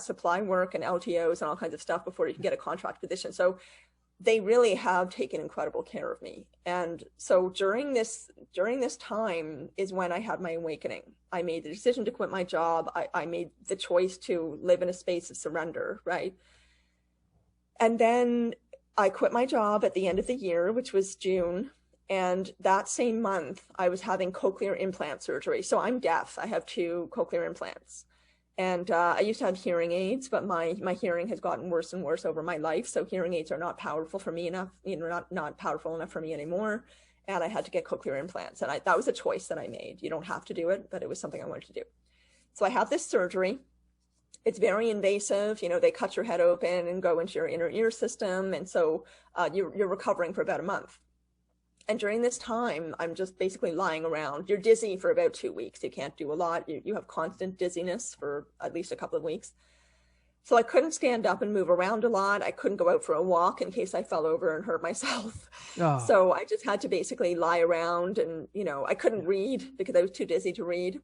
[SPEAKER 2] supply work and LTOs and all kinds of stuff before you can get a contract position. So they really have taken incredible care of me. And so during this time is when I had my awakening. I made the decision to quit my job. I made the choice to live in a space of surrender, right? And then I quit my job at the end of the year, which was June. And that same month, I was having cochlear implant surgery. So I'm deaf. I have 2 cochlear implants. And I used to have hearing aids, but my hearing has gotten worse and worse over my life. So hearing aids are not powerful for me enough, not powerful enough for me anymore. And I had to get cochlear implants. And that was a choice that I made. You don't have to do it, but it was something I wanted to do. So I have this surgery. It's very invasive. You know, they cut your head open and go into your inner ear system. And so you're recovering for about a month. And during this time, I'm just basically lying around. You're dizzy for about 2 weeks. You can't do a lot. You have constant dizziness for at least a couple of weeks. So I couldn't stand up and move around a lot. I couldn't go out for a walk in case I fell over and hurt myself.
[SPEAKER 1] Oh.
[SPEAKER 2] So I just had to basically lie around, and, you know, I couldn't read because I was too dizzy to read.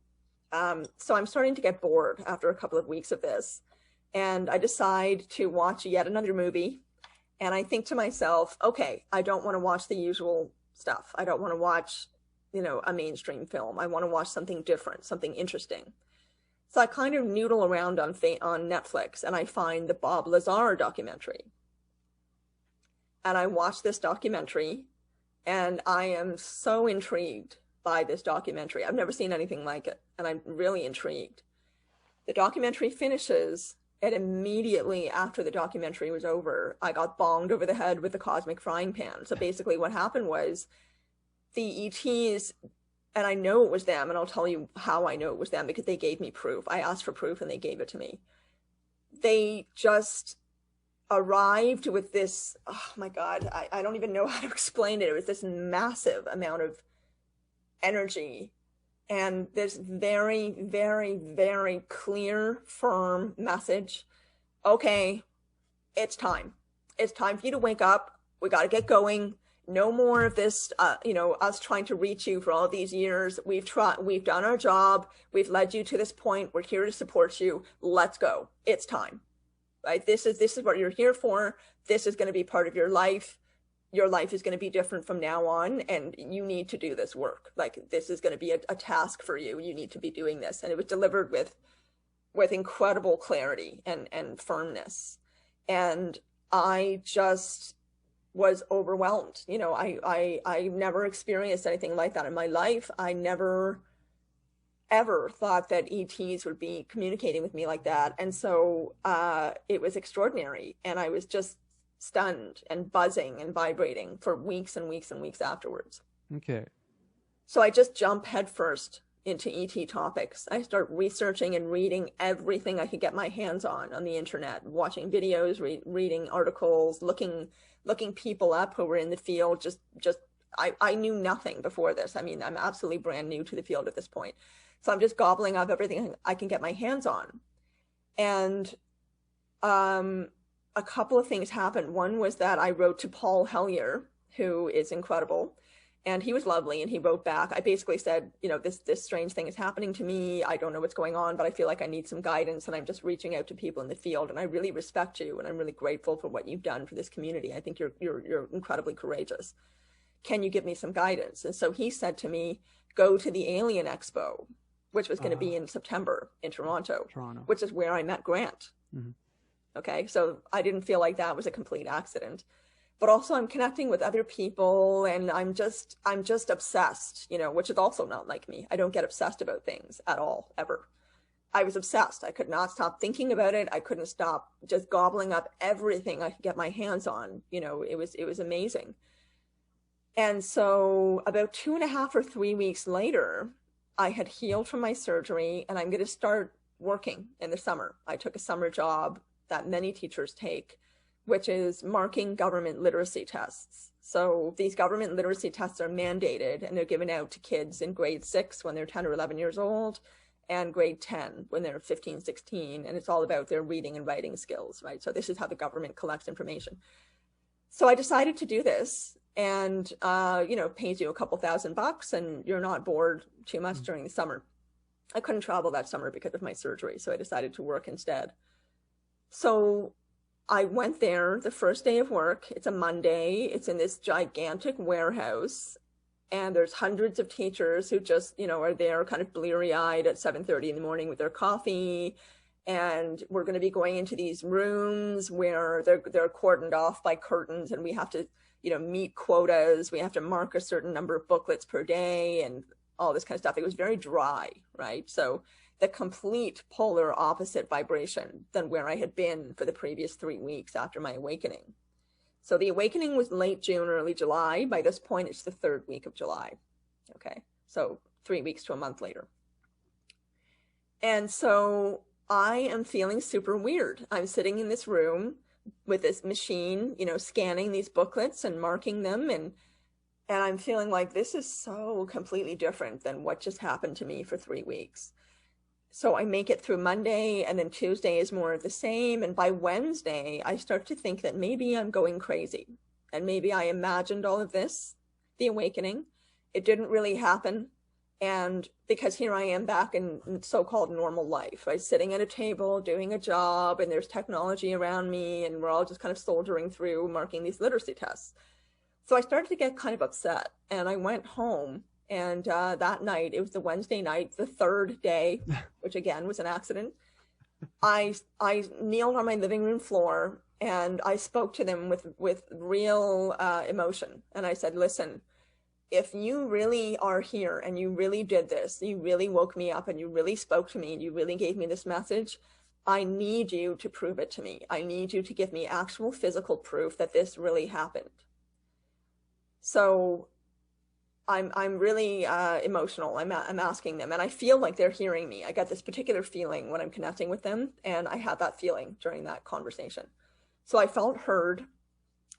[SPEAKER 2] So I'm starting to get bored after a couple of weeks of this. And I decide to watch yet another movie. And I think to myself, okay, I don't want to watch the usual stuff. I don't want to watch, you know, a mainstream film. I want to watch something different, something interesting. So I kind of noodle around on Netflix, and I find the Bob Lazar documentary. And I watch this documentary, and I am so intrigued by this documentary. I've never seen anything like it, and I'm really intrigued. The documentary finishes, and immediately after the documentary was over, I got bonged over the head with the cosmic frying pan. So basically what happened was the ETs, and I know it was them, and I'll tell you how I know it was them, because they gave me proof. I asked for proof and they gave it to me. They just arrived with this, oh my God, I don't even know how to explain it. It was this massive amount of energy and this very, very, very clear, firm message. Okay, it's time. It's time for you to wake up. We got to get going. No more of this, you know, us trying to reach you for all these years. We've done our job. We've led you to this point. We're here to support you. Let's go. It's time. Right? This is what you're here for. This is going to be part of your life. Your life is going to be different from now on, and you need to do this work. Like, this is going to be a task for you. You need to be doing this. And it was delivered with incredible clarity and firmness. And I just was overwhelmed. You know, I never experienced anything like that in my life. I never ever thought that ETs would be communicating with me like that. And so it was extraordinary. And I was just stunned and buzzing and vibrating for weeks and weeks and weeks afterwards.
[SPEAKER 1] Okay.
[SPEAKER 2] So I just jump headfirst into ET topics. I start researching and reading everything I could get my hands on the internet, watching videos, reading articles, looking people up who were in the field. I knew nothing before this. I mean, I'm absolutely brand new to the field at this point. So I'm just gobbling up everything I can get my hands on. And a couple of things happened. One was that I wrote to Paul Hellyer, who is incredible, and he was lovely, and he wrote back. I basically said, you know, this strange thing is happening to me. I don't know what's going on, but I feel like I need some guidance, and I'm just reaching out to people in the field, and I really respect you, and I'm really grateful for what you've done for this community. I think you're incredibly courageous. Can you give me some guidance? And so he said to me, go to the Alien Expo, which was going to be in September in Toronto, which is where I met Grant. Mm-hmm. Okay, so I didn't feel like that was a complete accident. But also I'm connecting with other people, and I'm just obsessed, you know, which is also not like me. I don't get obsessed about things at all, ever. I was obsessed. I could not stop thinking about it. I couldn't stop just gobbling up everything I could get my hands on. You know, it was amazing. And so about 2.5 or 3 weeks later, I had healed from my surgery, and I'm going to start working in the summer. I took a summer job that many teachers take, which is marking government literacy tests. So these government literacy tests are mandated, and they're given out to kids in grade 6 when they're 10 or 11 years old, and grade 10 when they're 15, 16, and it's all about their reading and writing skills, right? So this is how the government collects information. So I decided to do this, and you know, pays you a couple $1,000, and you're not bored too much during the summer. I couldn't travel that summer because of my surgery, so I decided to work instead. So I went there the first day of work. It's a Monday. It's in this gigantic warehouse, and there's hundreds of teachers who just, you know, are there kind of bleary-eyed at 7:30 in the morning with their coffee. And we're going to be going into these rooms where they're cordoned off by curtains, and we have to, you know, meet quotas. We have to mark a certain number of booklets per day and all this kind of stuff. It was very dry, right? So the complete polar opposite vibration than where I had been for the previous 3 weeks after my awakening. So the awakening was late June, early July. By this point, it's the 3rd week of July. Okay, so 3 weeks to a month later. And so I am feeling super weird. I'm sitting in this room with this machine, you know, scanning these booklets and marking them. And I'm feeling like this is so completely different than what just happened to me for 3 weeks. So I make it through Monday, and then Tuesday is more of the same. And by Wednesday, I start to think that maybe I'm going crazy. And maybe I imagined all of this, the awakening. It didn't really happen. And because here I am back in so-called normal life, right? Sitting at a table, doing a job, and there's technology around me, and we're all just kind of soldiering through, marking these literacy tests. So I started to get kind of upset, and I went home. And that night, it was the Wednesday night, the third day, which again was an accident. I kneeled on my living room floor, and I spoke to them with real emotion. And I said, listen, if you really are here and you really did this, you really woke me up and you really spoke to me and you really gave me this message, I need you to prove it to me. I need you to give me actual physical proof that this really happened. So I'm really emotional. I'm asking them, and I feel like they're hearing me. I got this particular feeling when I'm connecting with them, and I had that feeling during that conversation. So I felt heard,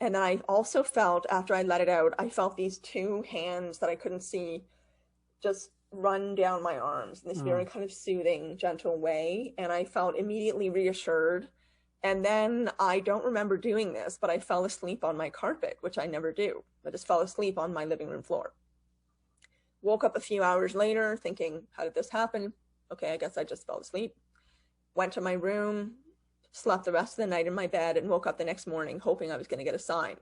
[SPEAKER 2] and then I also felt, after I let it out, I felt these two hands that I couldn't see just run down my arms in this very kind of soothing, gentle way, and I felt immediately reassured. And then I don't remember doing this, but I fell asleep on my carpet, which I never do. I just fell asleep on my living room floor. Woke up a few hours later thinking, how did this happen? Okay, I guess I just fell asleep. Went to my room, slept the rest of the night in my bed, and woke up the next morning hoping I was going to get a sign.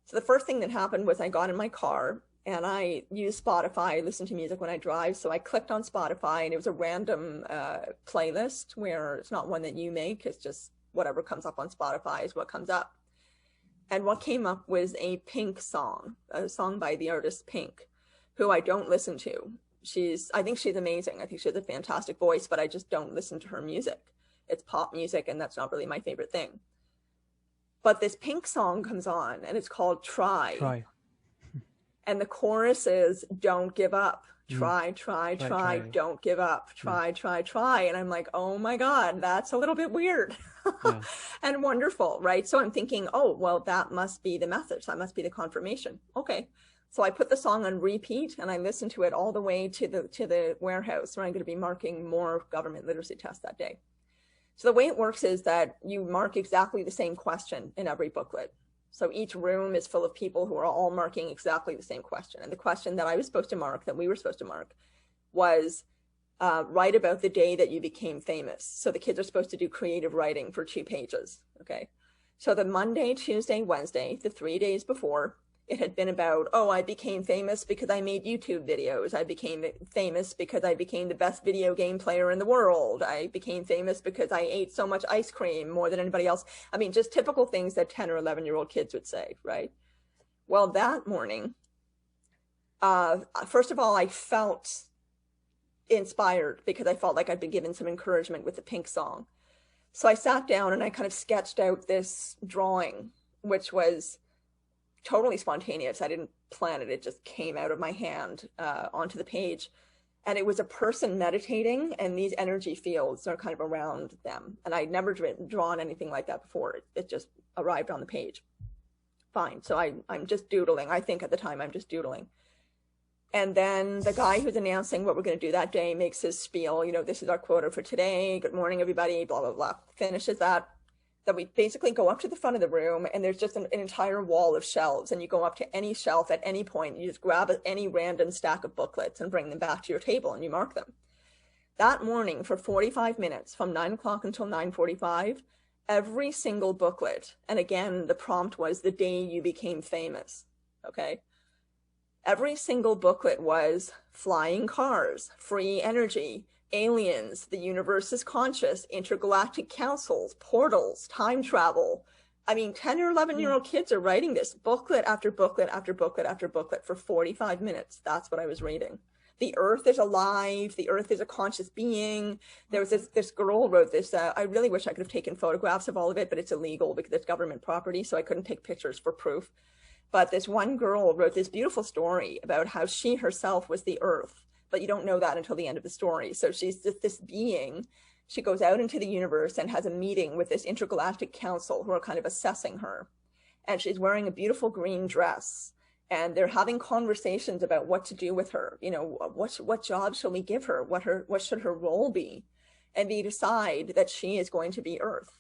[SPEAKER 2] So the first thing that happened was I got in my car, and I use Spotify. I listen to music when I drive. So I clicked on Spotify, and it was a random playlist where it's not one that you make. It's just whatever comes up on Spotify is what comes up. And what came up was a Pink song, a song by the artist Pink, who I don't listen to. I think she's amazing. I think she has a fantastic voice, but I just don't listen to her music. It's pop music, and that's not really my favorite thing. But this Pink song comes on, and it's called Try. And the chorus is, don't give up. Try, don't give up. Try. And I'm like, oh my God, that's a little bit weird and wonderful, right? So I'm thinking, oh, well, that must be the message. That must be the confirmation. Okay. So I put the song on repeat, and I listened to it all the way to the warehouse where I'm going to be marking more government literacy tests that day. So the way it works is that you mark exactly the same question in every booklet. So each room is full of people who are all marking exactly the same question. And the question that I was supposed to mark, that we were supposed to mark, was write about the day that you became famous. So the kids are supposed to do creative writing for 2 pages, okay? So the Monday, Tuesday, Wednesday, the 3 days before, it had been about, oh, I became famous because I made YouTube videos. I became famous because I became the best video game player in the world. I became famous because I ate so much ice cream more than anybody else. I mean, just typical things that 10 or 11-year-old kids would say, right? Well, that morning, first of all, I felt inspired because I felt like I'd been given some encouragement with the Pink song. So I sat down and I kind of sketched out this drawing, which was totally spontaneous. I didn't plan it. It just came out of my hand onto the page. And it was a person meditating, and these energy fields are kind of around them. And I'd never drawn anything like that before. It just arrived on the page. Fine. So I'm just doodling. I think at the time I'm just doodling. And then the guy who's announcing what we're going to do that day makes his spiel. You know, this is our quota for today. Good morning, everybody, blah, blah, blah. Finishes that. That we basically go up to the front of the room, and there's just an entire wall of shelves, and you go up to any shelf at any point. You just grab any random stack of booklets and bring them back to your table, and you mark them. That morning, for 45 minutes, from 9 o'clock until 9:45, every single booklet, and again, the prompt was the day you became famous, okay? Every single booklet was flying cars, free energy, aliens, the universe is conscious, intergalactic councils, portals, time travel. I mean, 10 or 11-year-old kids are writing this booklet after booklet after booklet after booklet for 45 minutes. That's what I was reading. The earth is alive. The earth is a conscious being. There was this girl wrote this. I really wish I could have taken photographs of all of it, but it's illegal because it's government property, so I couldn't take pictures for proof. But this one girl wrote this beautiful story about how she herself was the earth. But you don't know that until the end of the story. So she's just this being. She goes out into the universe and has a meeting with this intergalactic council who are kind of assessing her. And she's wearing a beautiful green dress. and they're having conversations about what to do with her. You know, what job shall we give her? What should her role be? And they decide that she is going to be Earth,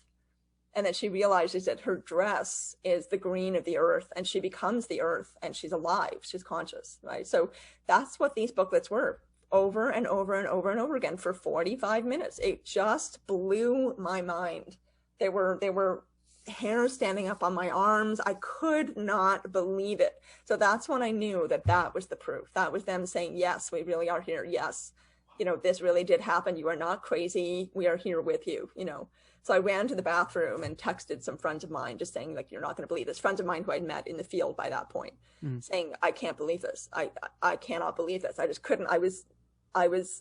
[SPEAKER 2] and that she realizes that her dress is the green of the earth, and she becomes the earth, and she's alive, she's conscious, right? So that's what these booklets were, over and over and over and over again for 45 minutes. It just blew my mind. They were hair standing up on my arms. I could not believe it. So that's when I knew that that was the proof. That was them saying, yes, we really are here. Yes, you know, this really did happen. You are not crazy. We are here with you, you know. So I ran to the bathroom and texted some friends of mine, just saying, like, you're not going to believe this. Friends of mine who I'd met in the field by that point, saying, I can't believe this. I cannot believe this. I just couldn't. I was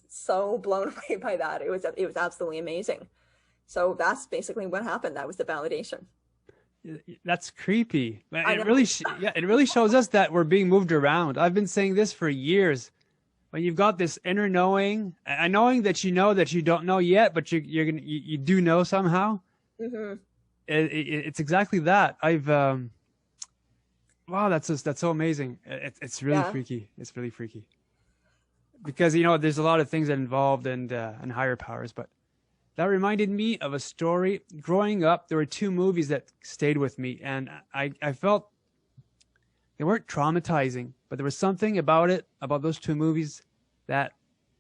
[SPEAKER 2] so blown away by that. It was absolutely amazing. So that's basically what happened. That was the validation.
[SPEAKER 1] That's creepy. It really shows us that we're being moved around. I've been saying this for years. When you've got this inner knowing, and knowing that you know that you don't know yet, but you do know somehow. Mm-hmm. It's exactly that. Wow, that's so amazing. It's really freaky. It's really freaky. Because, you know, there's a lot of things that involved and higher powers, but that reminded me of a story. Growing up, there were two movies that stayed with me, and I felt they weren't traumatizing, but there was something about those two movies that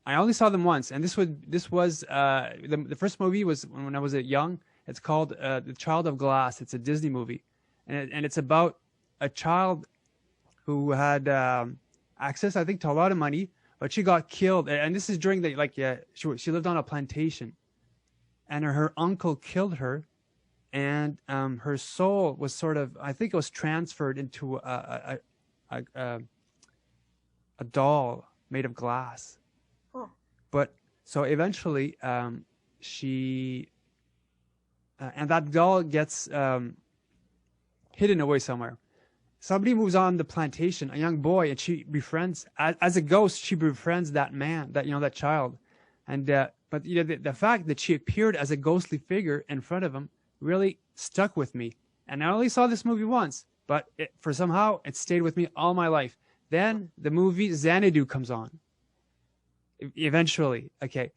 [SPEAKER 1] I only saw them once. And this was the first movie was when I was young. It's called The Child of Glass. It's a Disney movie, and it's about a child who had access, I think, to a lot of money, but she got killed. And this is during she lived on a plantation, and her uncle killed her. And her soul was sort of, I think it was transferred into a doll made of glass. Oh. But so eventually she, and that doll gets hidden away somewhere. Somebody moves on the plantation, a young boy, and she befriends, as a ghost, she befriends that man, that child. And but you know, the fact that she appeared as a ghostly figure in front of him really stuck with me. And I only saw this movie once, but somehow it stayed with me all my life. Then the movie Xanadu comes on. Eventually, okay.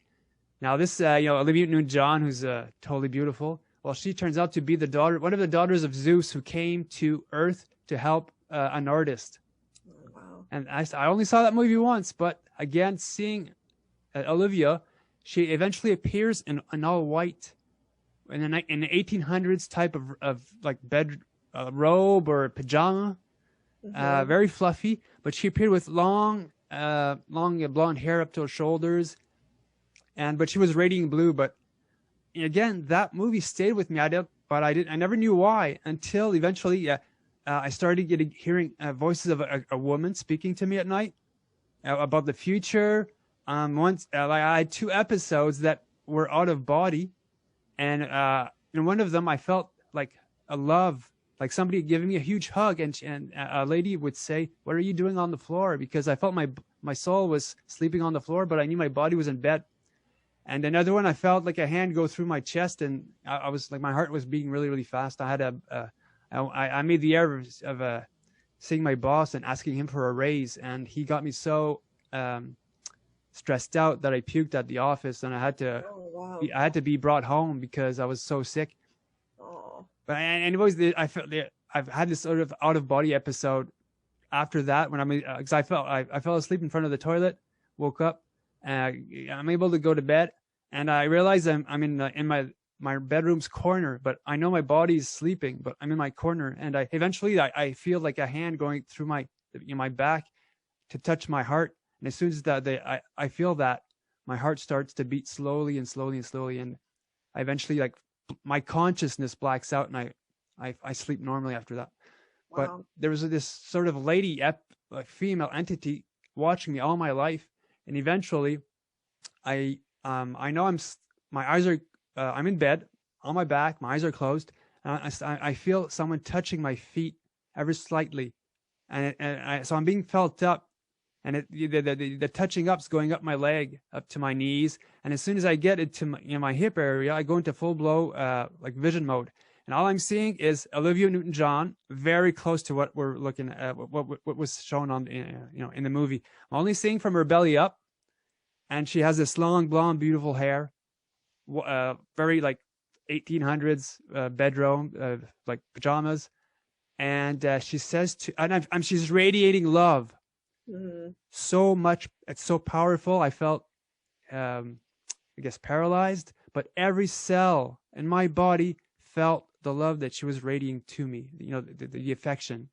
[SPEAKER 1] Now this, Olivia Newton-John, who's totally beautiful. Well, she turns out to be one of the daughters of Zeus, who came to Earth to help an artist. Wow. And I only saw that movie once, but again, seeing Olivia, she eventually appears in all white. In the 1800s type of like bed robe or pajama, very fluffy, but she appeared with long blonde hair up to her shoulders, but she was radiant blue. But again, that movie stayed with me. I never knew why until eventually I started hearing voices of a woman speaking to me at night about the future. Once I had 2 episodes that were out of body. And in one of them, I felt like a love, like somebody giving me a huge hug, and a lady would say, "What are you doing on the floor?" Because I felt my soul was sleeping on the floor, but I knew my body was in bed. And another one, I felt like a hand go through my chest, and I was like, my heart was beating really, really fast. I made the error of seeing my boss and asking him for a raise, and he got me so stressed out that I puked at the office, and I had to be brought home because I was so sick. Oh. But anyways, I've had this sort of out of body episode after that when because I fell asleep in front of the toilet, woke up, I'm able to go to bed, and I realize I'm in my bedroom's corner, but I know my body's sleeping, but I'm in my corner, and eventually I feel like a hand going through my back to touch my heart. And as soon as I feel that, my heart starts to beat slowly and slowly and slowly, and I eventually, like, my consciousness blacks out, and I sleep normally after that. Wow. But there was this sort of lady, like female entity, watching me all my life, and eventually, I know my eyes are I'm in bed on my back, my eyes are closed, and I feel someone touching my feet ever slightly, so I'm being felt up. And the touching up's going up my leg, up to my knees. And as soon as I get it to my hip area, I go into full blow, like vision mode. and all I'm seeing is Olivia Newton-John, very close to what we're looking at, what was shown on, in the movie. I'm only seeing from her belly up, and she has this long, blonde, beautiful hair, very like 1800s bedroom, like pajamas, and she says she's radiating love.
[SPEAKER 2] Mm-hmm.
[SPEAKER 1] So much, it's so powerful. I felt, I guess, paralyzed, but every cell in my body felt the love that she was radiating to me, the affection.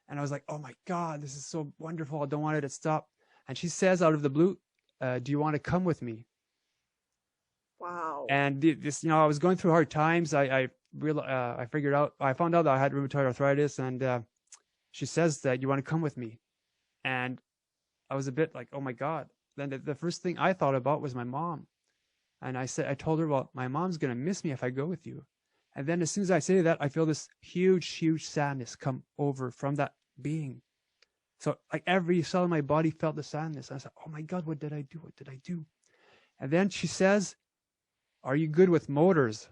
[SPEAKER 1] And I was like, oh my God, this is so wonderful. I don't want it to stop. And she says out of the blue, do you want to come with me?
[SPEAKER 2] Wow.
[SPEAKER 1] And this, I was going through hard times. I found out that I had rheumatoid arthritis, and she says that you want to come with me. And I was a bit like, oh my God. Then the first thing I thought about was my mom. And I told her, well, my mom's going to miss me if I go with you. And then as soon as I say that, I feel this huge, huge sadness come over from that being. So like every cell in my body felt the sadness. I said, oh my God, what did I do? What did I do? And then she says, are you good with motors?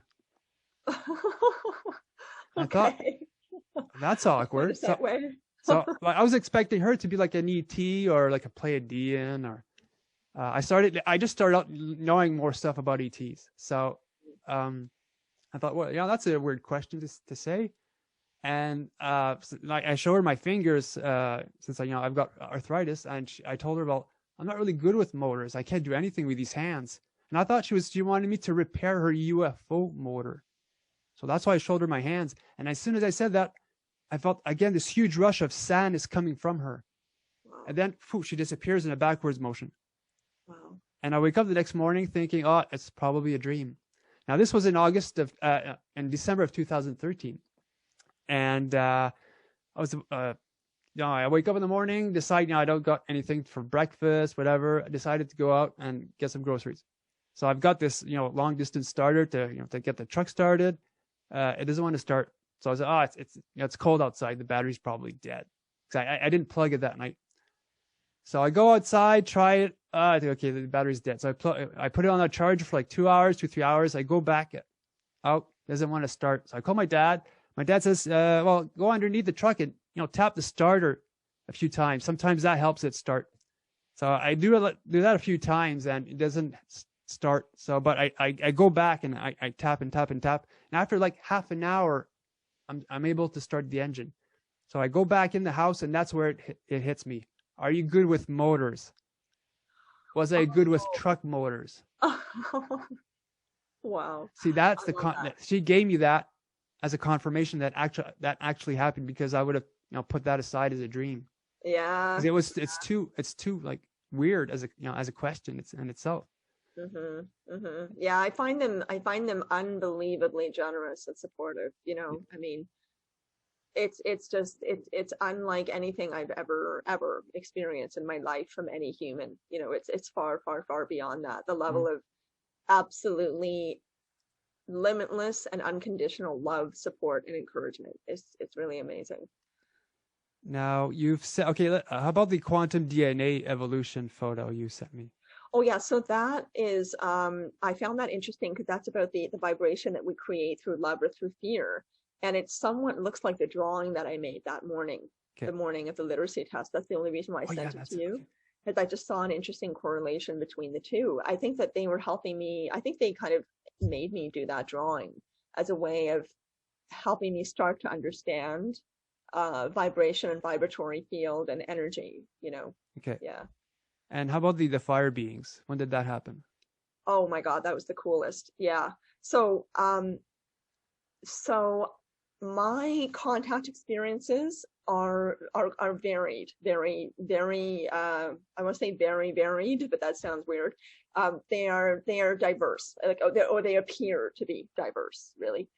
[SPEAKER 2] Okay.
[SPEAKER 1] I thought, that's awkward. So I was expecting her to be like an ET or like a Pleiadian, or I just started out knowing more stuff about ETs. So I thought, well, that's a weird question to say. And I showed her my fingers since I've got arthritis, and I told her, well, I'm not really good with motors. I can't do anything with these hands. And I thought she wanted me to repair her UFO motor. So that's why I showed her my hands. And as soon as I said that, I felt, again, this huge rush of sadness coming from her.
[SPEAKER 2] Wow.
[SPEAKER 1] And then, she disappears in a backwards motion.
[SPEAKER 2] Wow.
[SPEAKER 1] And I wake up the next morning thinking, oh, it's probably a dream. Now, this was in December of 2013. And I wake up in the morning, decide, I don't got anything for breakfast, whatever. I decided to go out and get some groceries. So I've got this, long distance starter to get the truck started. It doesn't want to start. So I was like, it's cold outside. The battery's probably dead. Because I didn't plug it that night. So I go outside, try it. I think, okay, the battery's dead. So I put it on a charger for like 2 hours, 3 hours. I go back out, doesn't want to start. So I call my dad. My dad says, well, go underneath the truck and, tap the starter a few times. Sometimes that helps it start. So I do that a few times and it doesn't start. So, but I go back and I tap and tap and tap. And after like half an hour, I'm able to start the engine. So I go back in the house and that's where it hits me. Are you good with motors? Was I good with truck motors?
[SPEAKER 2] Wow.
[SPEAKER 1] See, that's she gave me that as a confirmation that actually happened, because I would have put that aside as a dream.
[SPEAKER 2] Yeah.
[SPEAKER 1] It's too like weird as a question in itself.
[SPEAKER 2] Mm-hmm. Mm-hmm. Yeah, I find them unbelievably generous and supportive. I mean, it's unlike anything I've ever experienced in my life from any human. It's far, far, far beyond that. The level of absolutely limitless and unconditional love, support, and encouragement. It's really amazing.
[SPEAKER 1] Now you've said, okay, how about the quantum DNA evolution photo you sent me?
[SPEAKER 2] Oh yeah, so that is, I found that interesting because that's about the vibration that we create through love or through fear. And it somewhat looks like the drawing that I made that morning, the morning of the literacy test. That's the only reason why I sent it to you. Because I just saw an interesting correlation between the two. I think that they were helping me. I think they kind of made me do that drawing as a way of helping me start to understand vibration and vibratory field and energy,
[SPEAKER 1] Okay.
[SPEAKER 2] Yeah.
[SPEAKER 1] And how about the fire beings? When did that happen?
[SPEAKER 2] Oh my God, that was the coolest. Yeah. So my contact experiences are varied, very, very, I want to say very varied, but that sounds weird. They are diverse, or they appear to be diverse, really,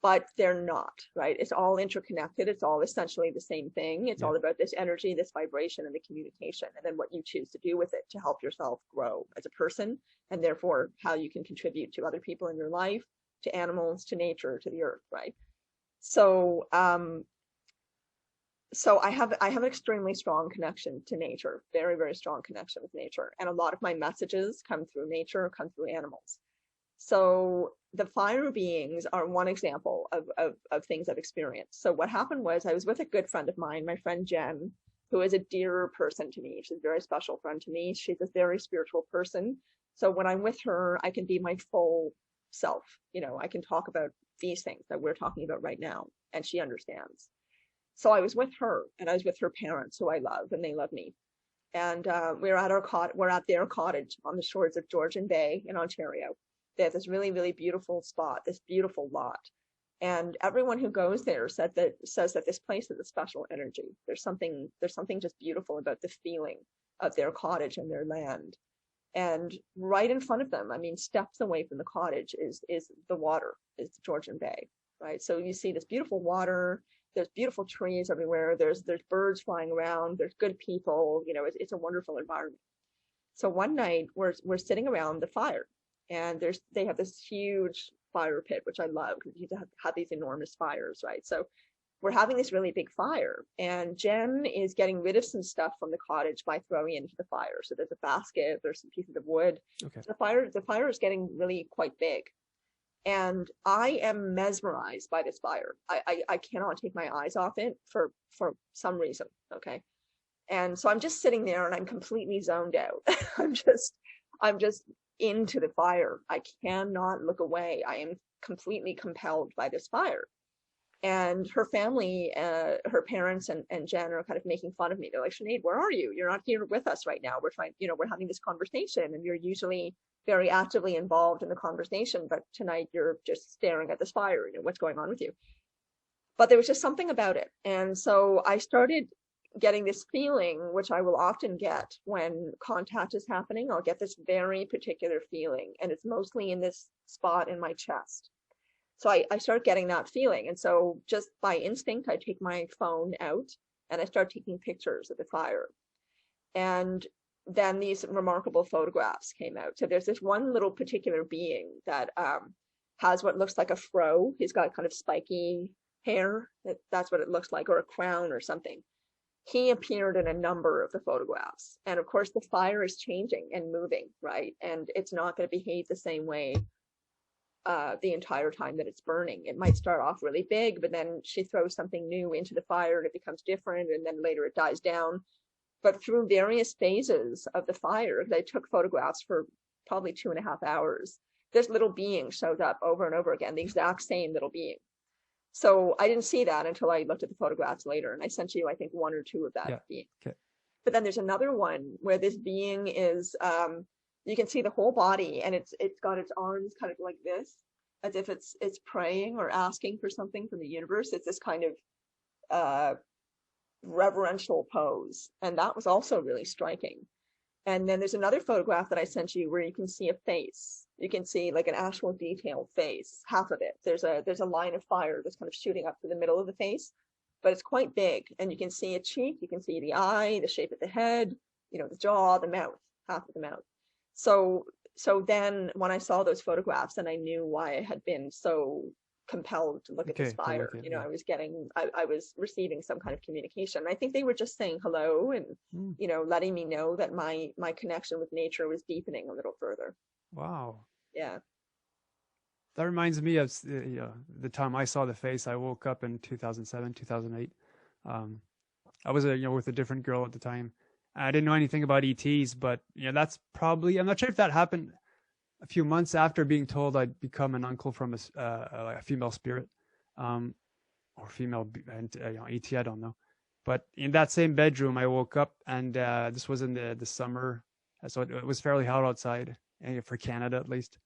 [SPEAKER 2] but they're not, right? It's all interconnected. It's all essentially the same thing. It's all about this energy, this vibration, and the communication, and then what you choose to do with it to help yourself grow as a person, and therefore how you can contribute to other people in your life, to animals, to nature, to the earth, right? So I have an extremely strong connection to nature, very, very strong connection with nature. And a lot of my messages come through nature, come through animals. So the fire beings are one example of things I've experienced. So what happened was I was with a good friend of mine, my friend Jen, who is a dear person to me. She's a very special friend to me. She's a very spiritual person. So when I'm with her, I can be my full self. You know, I can talk about these things that we're talking about right now, and she understands. So I was with her, and I was with her parents, who I love, and they love me. And we're at their cottage on the shores of Georgian Bay in Ontario. They have this really, really beautiful spot, this beautiful lot. And everyone who goes there says that this place has a special energy. There's something just beautiful about the feeling of their cottage and their land. And right in front of them, I mean, steps away from the cottage is the water, is the Georgian Bay, right? So you see this beautiful water. There's beautiful trees everywhere. There's birds flying around. There's good people. You know, it's a wonderful environment. So one night we're sitting around the fire, and they have this huge fire pit, which I love because you have these enormous fires, right? So we're having this really big fire, and Jen is getting rid of some stuff from the cottage by throwing it into the fire. So there's a basket, there's some pieces of wood.
[SPEAKER 1] Okay.
[SPEAKER 2] The fire is getting really quite big. And I am mesmerized by this fire. I cannot take my eyes off it for some reason. Okay. And so I'm just sitting there and I'm completely zoned out. I'm just into the fire. I cannot look away. I am completely compelled by this fire. And her family, her parents and Jen are kind of making fun of me. They're like, Sinead, where are you? You're not here with us right now. We're having this conversation, and you're usually very actively involved in the conversation, but tonight you're just staring at this fire. You know, what's going on with you? But there was just something about it. And so I started getting this feeling, which I will often get when contact is happening. I'll get this very particular feeling, and it's mostly in this spot in my chest. So I start getting that feeling. And so just by instinct, I take my phone out and I start taking pictures of the fire. And then these remarkable photographs came out. So there's this one little particular being that has what looks like a fro. He's got kind of spiky hair. That's what it looks like, or a crown or something. He appeared in a number of the photographs. And of course, the fire is changing and moving, right? And it's not going to behave the same way the entire time that it's burning. It might start off really big, but then she throws something new into the fire and it becomes different, and then later it dies down. But through various phases of the fire, they took photographs for probably 2.5 hours. This little being shows up over and over again, the exact same little being. So I didn't see that until I looked at the photographs later, and I sent you, I think, 1 or 2 of that being.
[SPEAKER 1] Okay.
[SPEAKER 2] But then there's another one where this being is you can see the whole body, and it's got its arms kind of like this, as if it's praying or asking for something from the universe. It's this kind of reverential pose, and that was also really striking. And then there's another photograph that I sent you where you can see a face. You can see like an actual detailed face, half of it. There's a line of fire that's kind of shooting up to the middle of the face, but it's quite big, and you can see a cheek, you can see the eye, the shape of the head, you know, the jaw, the mouth, half of the mouth. So then when I saw those photographs, and I knew why I had been so compelled to look at this fire, you know, I was receiving some kind of communication. I think they were just saying hello and, you know, letting me know that my connection with nature was deepening a little further.
[SPEAKER 1] Wow.
[SPEAKER 2] Yeah.
[SPEAKER 1] That reminds me of the time I saw the face. I woke up in 2007, 2008. I was with a different girl at the time. I didn't know anything about ETs, but that's probably, I'm not sure if that happened a few months after being told I'd become an uncle from a female spirit, or female ET, I don't know. But in that same bedroom, I woke up, and this was in the summer, so it was fairly hot outside, for Canada at least.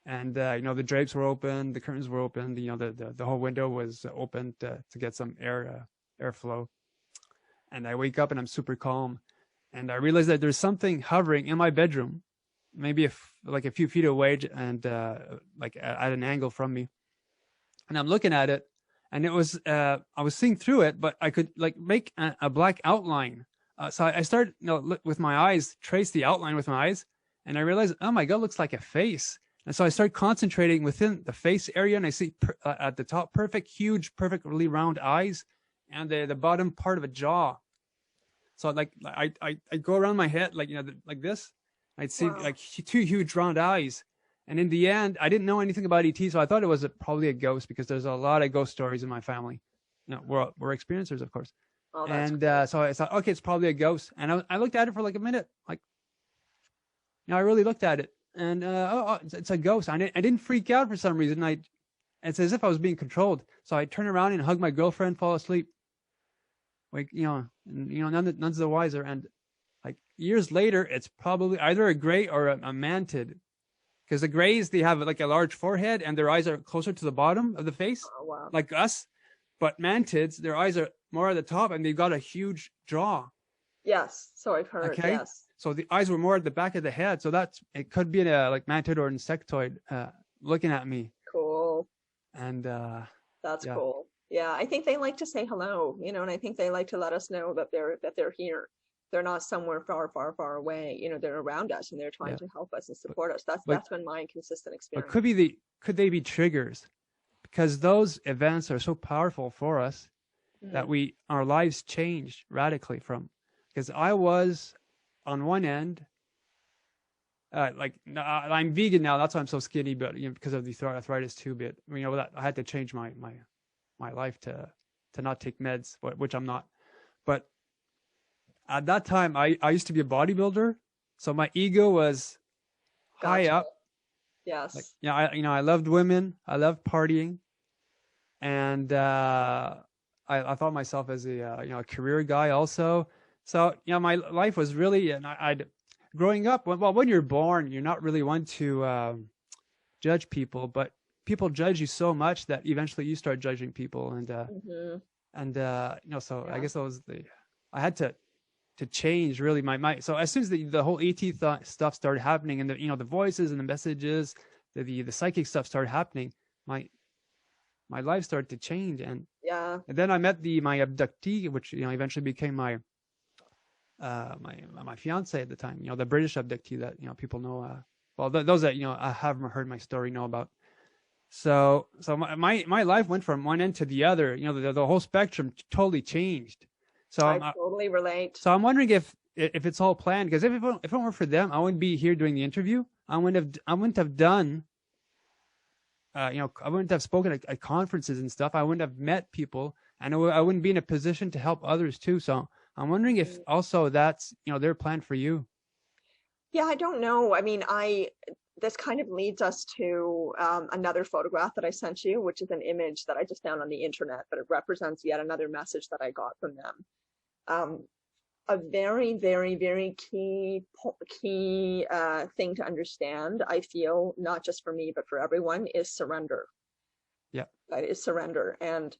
[SPEAKER 1] And the drapes were open, the curtains were open, the whole window was open to get some airflow. And I wake up and I'm super calm. And I realized that there's something hovering in my bedroom, maybe a few feet away, and like at an angle from me. And I'm looking at it, and it was I was seeing through it, but I could like make a black outline. So I started, look with my eyes, trace the outline with my eyes, and I realized, oh my God, it looks like a face. And so I started concentrating within the face area, and I see at the top huge, perfectly round eyes, and the bottom part of a jaw. So like I go around my head like this. I'd see like 2 huge round eyes, And in the end, I didn't know anything about ET, so I thought it was probably a ghost because there's a lot of ghost stories in my family. You know, we're experiencers, of course.
[SPEAKER 2] Oh, that's
[SPEAKER 1] And
[SPEAKER 2] cool.
[SPEAKER 1] so I thought, okay, it's probably a ghost. And I looked at it for like a minute, like, you know, I really looked at it, and it's a ghost. I didn't freak out for some reason. It's as if I was being controlled. So I turn around and hug my girlfriend, fall asleep. Like, you know, none's the wiser. And like years later, it's probably either a gray or a mantid. Because the grays, they have like a large forehead and their eyes are closer to the bottom of the face,
[SPEAKER 2] Oh, wow.
[SPEAKER 1] like us. But mantids, their eyes are more at the top and they've got a huge jaw.
[SPEAKER 2] Yes, so I've heard.
[SPEAKER 1] Okay.
[SPEAKER 2] Yes.
[SPEAKER 1] So the eyes were more at the back of the head. So it could be a like mantid or insectoid looking at me.
[SPEAKER 2] Cool.
[SPEAKER 1] And
[SPEAKER 2] That's
[SPEAKER 1] yeah.
[SPEAKER 2] cool. Yeah, I think they like to say hello, you know, and I think they like to let us know that they're here. They're not somewhere far, far, far away. You know, they're around us and they're trying to help us and support us. That's been my consistent
[SPEAKER 1] But
[SPEAKER 2] experience.
[SPEAKER 1] could they be triggers? Because those events are so powerful for us that
[SPEAKER 2] Mhm.
[SPEAKER 1] our lives changed radically from. Because I was on one end, I'm vegan now. That's why I'm so skinny, but you know, because of the arthritis too. But you know that I had to change my life to not take meds, which I'm not. But at that time, I used to be a bodybuilder, so my ego was high
[SPEAKER 2] Gotcha.
[SPEAKER 1] up. Like,
[SPEAKER 2] Yes.
[SPEAKER 1] yeah, I loved women, I loved partying, and I thought myself as a career guy also. So you know, my life was really, and I'd growing up. When you're born, you're not really one to judge people, but people judge you so much that eventually you start judging people,
[SPEAKER 2] Hmm.
[SPEAKER 1] you know. So I
[SPEAKER 2] Yeah.
[SPEAKER 1] guess that was I had to change really my. So as soon as the whole stuff started happening, and the voices and the messages, the psychic stuff started happening, my life started to change, and
[SPEAKER 2] Yeah.
[SPEAKER 1] then I met my abductee, which eventually became my my fiance at the time. You know, the British abductee that people know. Well, those that have heard my story know about. So my life went from one end to the other. You know, the whole spectrum totally changed. So
[SPEAKER 2] I totally relate.
[SPEAKER 1] I'm wondering if it's all planned, because if it weren't for them, I wouldn't be here doing the interview. I wouldn't have done. I wouldn't have spoken at conferences and stuff. I wouldn't have met people, and I wouldn't be in a position to help others too. So I'm wondering if
[SPEAKER 2] Mhm.
[SPEAKER 1] also that's their plan for you.
[SPEAKER 2] Yeah, I don't know. I mean, this kind of leads us to another photograph that I sent you, which is an image that I just found on the internet, but it represents yet another message that I got from them. Um, a very, very, very key thing to understand, I feel, not just for me, but for everyone, is surrender.
[SPEAKER 1] Yeah.
[SPEAKER 2] Right? Is surrender. And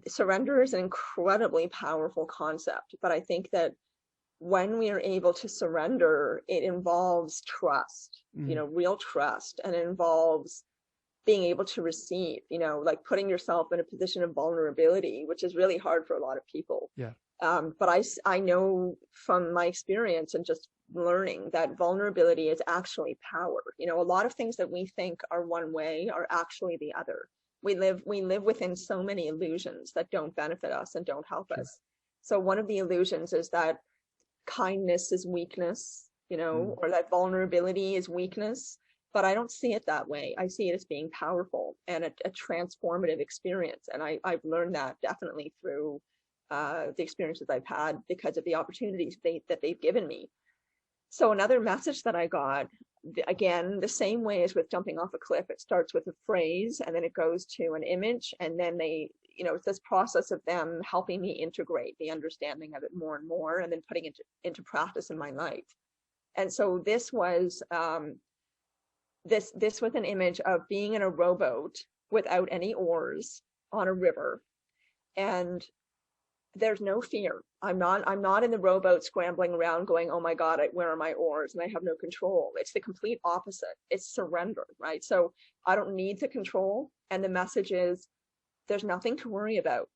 [SPEAKER 2] surrender is an incredibly powerful concept, but I think that when we are able to surrender, it involves trust,
[SPEAKER 1] Mm.
[SPEAKER 2] real trust, and it involves being able to receive, like putting yourself in a position of vulnerability, which is really hard for a lot of people.
[SPEAKER 1] Yeah.
[SPEAKER 2] But I know from my experience and just learning that vulnerability is actually power. A lot of things that we think are one way are actually the other. We live within so many illusions that don't benefit us and don't help
[SPEAKER 1] Sure.
[SPEAKER 2] us. So one of the illusions is that kindness is weakness,
[SPEAKER 1] Mm.
[SPEAKER 2] or that vulnerability is weakness. But I don't see it that way. I see it as being powerful and a transformative experience. And I've learned that definitely through the experiences I've had because of the opportunities that they've given me. So another message that I got, again, the same way as with jumping off a cliff, it starts with a phrase and then it goes to an image, and then it's this process of them helping me integrate the understanding of it more and more, and then putting it into practice in my life. And so this was an image of being in a rowboat without any oars on a river, and there's no fear. I'm not in the rowboat scrambling around going, oh my God, where are my oars? And I have no control. It's the complete opposite. It's surrender, right? So I don't need to control. And the message is there's nothing to worry about.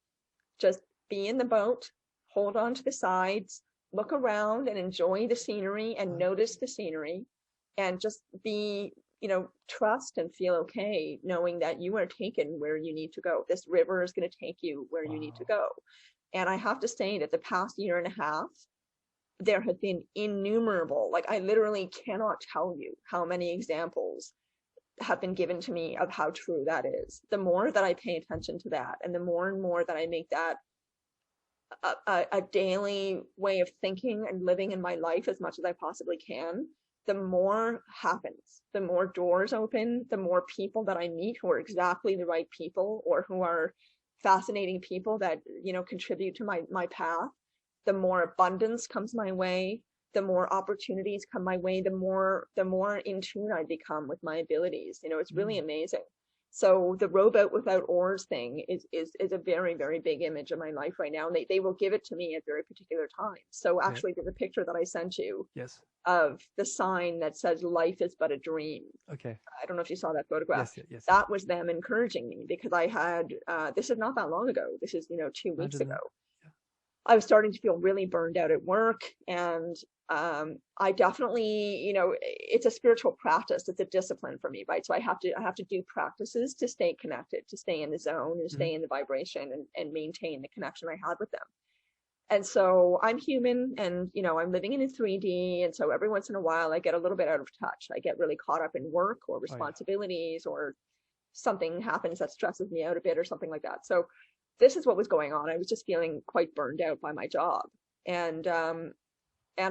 [SPEAKER 2] Just be in the boat, hold on to the sides, look around and enjoy the scenery and notice the scenery, and just be, trust and feel okay knowing that you are taken where you need to go. This river is going to take you where you need to
[SPEAKER 1] Wow.
[SPEAKER 2] go. And I have to say that the past year and a half, there have been innumerable, like I literally cannot tell you how many examples have been given to me of how true that is. The more that I pay attention to that, and the more and more that I make that a daily way of thinking and living in my life as much as I possibly can, the more happens, the more doors open, the more people that I meet who are exactly the right people, or who are fascinating people that, you know, contribute to my path, the more abundance comes my way, the more opportunities come my way, the more in tune I become with my abilities. You know, it's really amazing. So the rowboat without oars thing is a very, very big image of my life right now. And they will give it to me at very particular times. So actually, there's a picture that I sent you of the sign that says life is but a dream.
[SPEAKER 1] Okay.
[SPEAKER 2] I don't know if you saw that photograph.
[SPEAKER 1] Yes.
[SPEAKER 2] That was them encouraging me, because I had, this is not that long ago. This is, you know, 2 weeks ago. I was starting to feel really burned out at work, and I definitely, you know, it's a spiritual practice. It's a discipline for me, right? So I have to do practices to stay connected, to stay in the zone, and stay in the vibration, and maintain the connection I had with them. And so I'm human, and, you know, I'm living in a 3D. And so every once in a while I get a little bit out of touch. I get really caught up in work or responsibilities, or something happens that stresses me out a bit or something like that. So this is what was going on. I was just feeling quite burned out by my job. And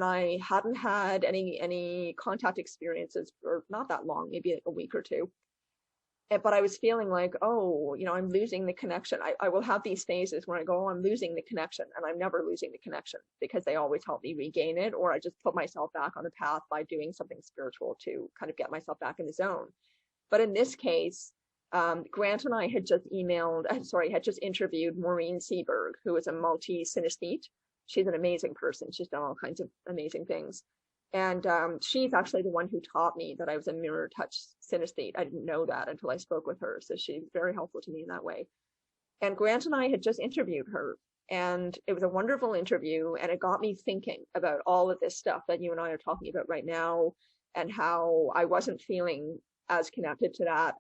[SPEAKER 2] I hadn't had any contact experiences for not that long, maybe like a week or two. But I was feeling like, oh, you know, I'm losing the connection. I will have these phases where I go, oh, I'm losing the connection, and I'm never losing the connection, because they always help me regain it, or I just put myself back on the path by doing something spiritual to kind of get myself back in the zone. But in this case, Grant and I had just interviewed Maureen Seberg, who is a multi-synesthete. She's an amazing person. She's done all kinds of amazing things. And she's actually the one who taught me that I was a mirror touch synesthete. I didn't know that until I spoke with her. So she's very helpful to me in that way. And Grant and I had just interviewed her, and it was a wonderful interview. And it got me thinking about all of this stuff that you and I are talking about right now, and how I wasn't feeling as connected to that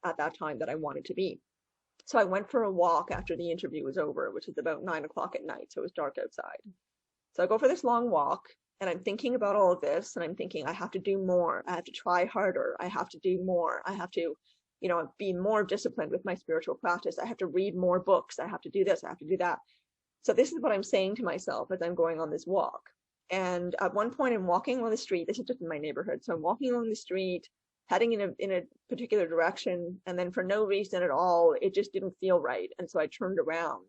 [SPEAKER 2] at that time that I wanted to be. So I went for a walk after the interview was over, which is about 9 o'clock at night. So it was dark outside. So I go for this long walk, and I'm thinking about all of this, and I'm thinking, I have to do more. I have to try harder. I have to do more. I have to, you know, be more disciplined with my spiritual practice. I have to read more books. I have to do this. I have to do that. So this is what I'm saying to myself as I'm going on this walk. And at one point I'm walking on the street. This is just in my neighborhood. So I'm walking along the street, heading in a particular direction, and then for no reason at all, it just didn't feel right. And so I turned around.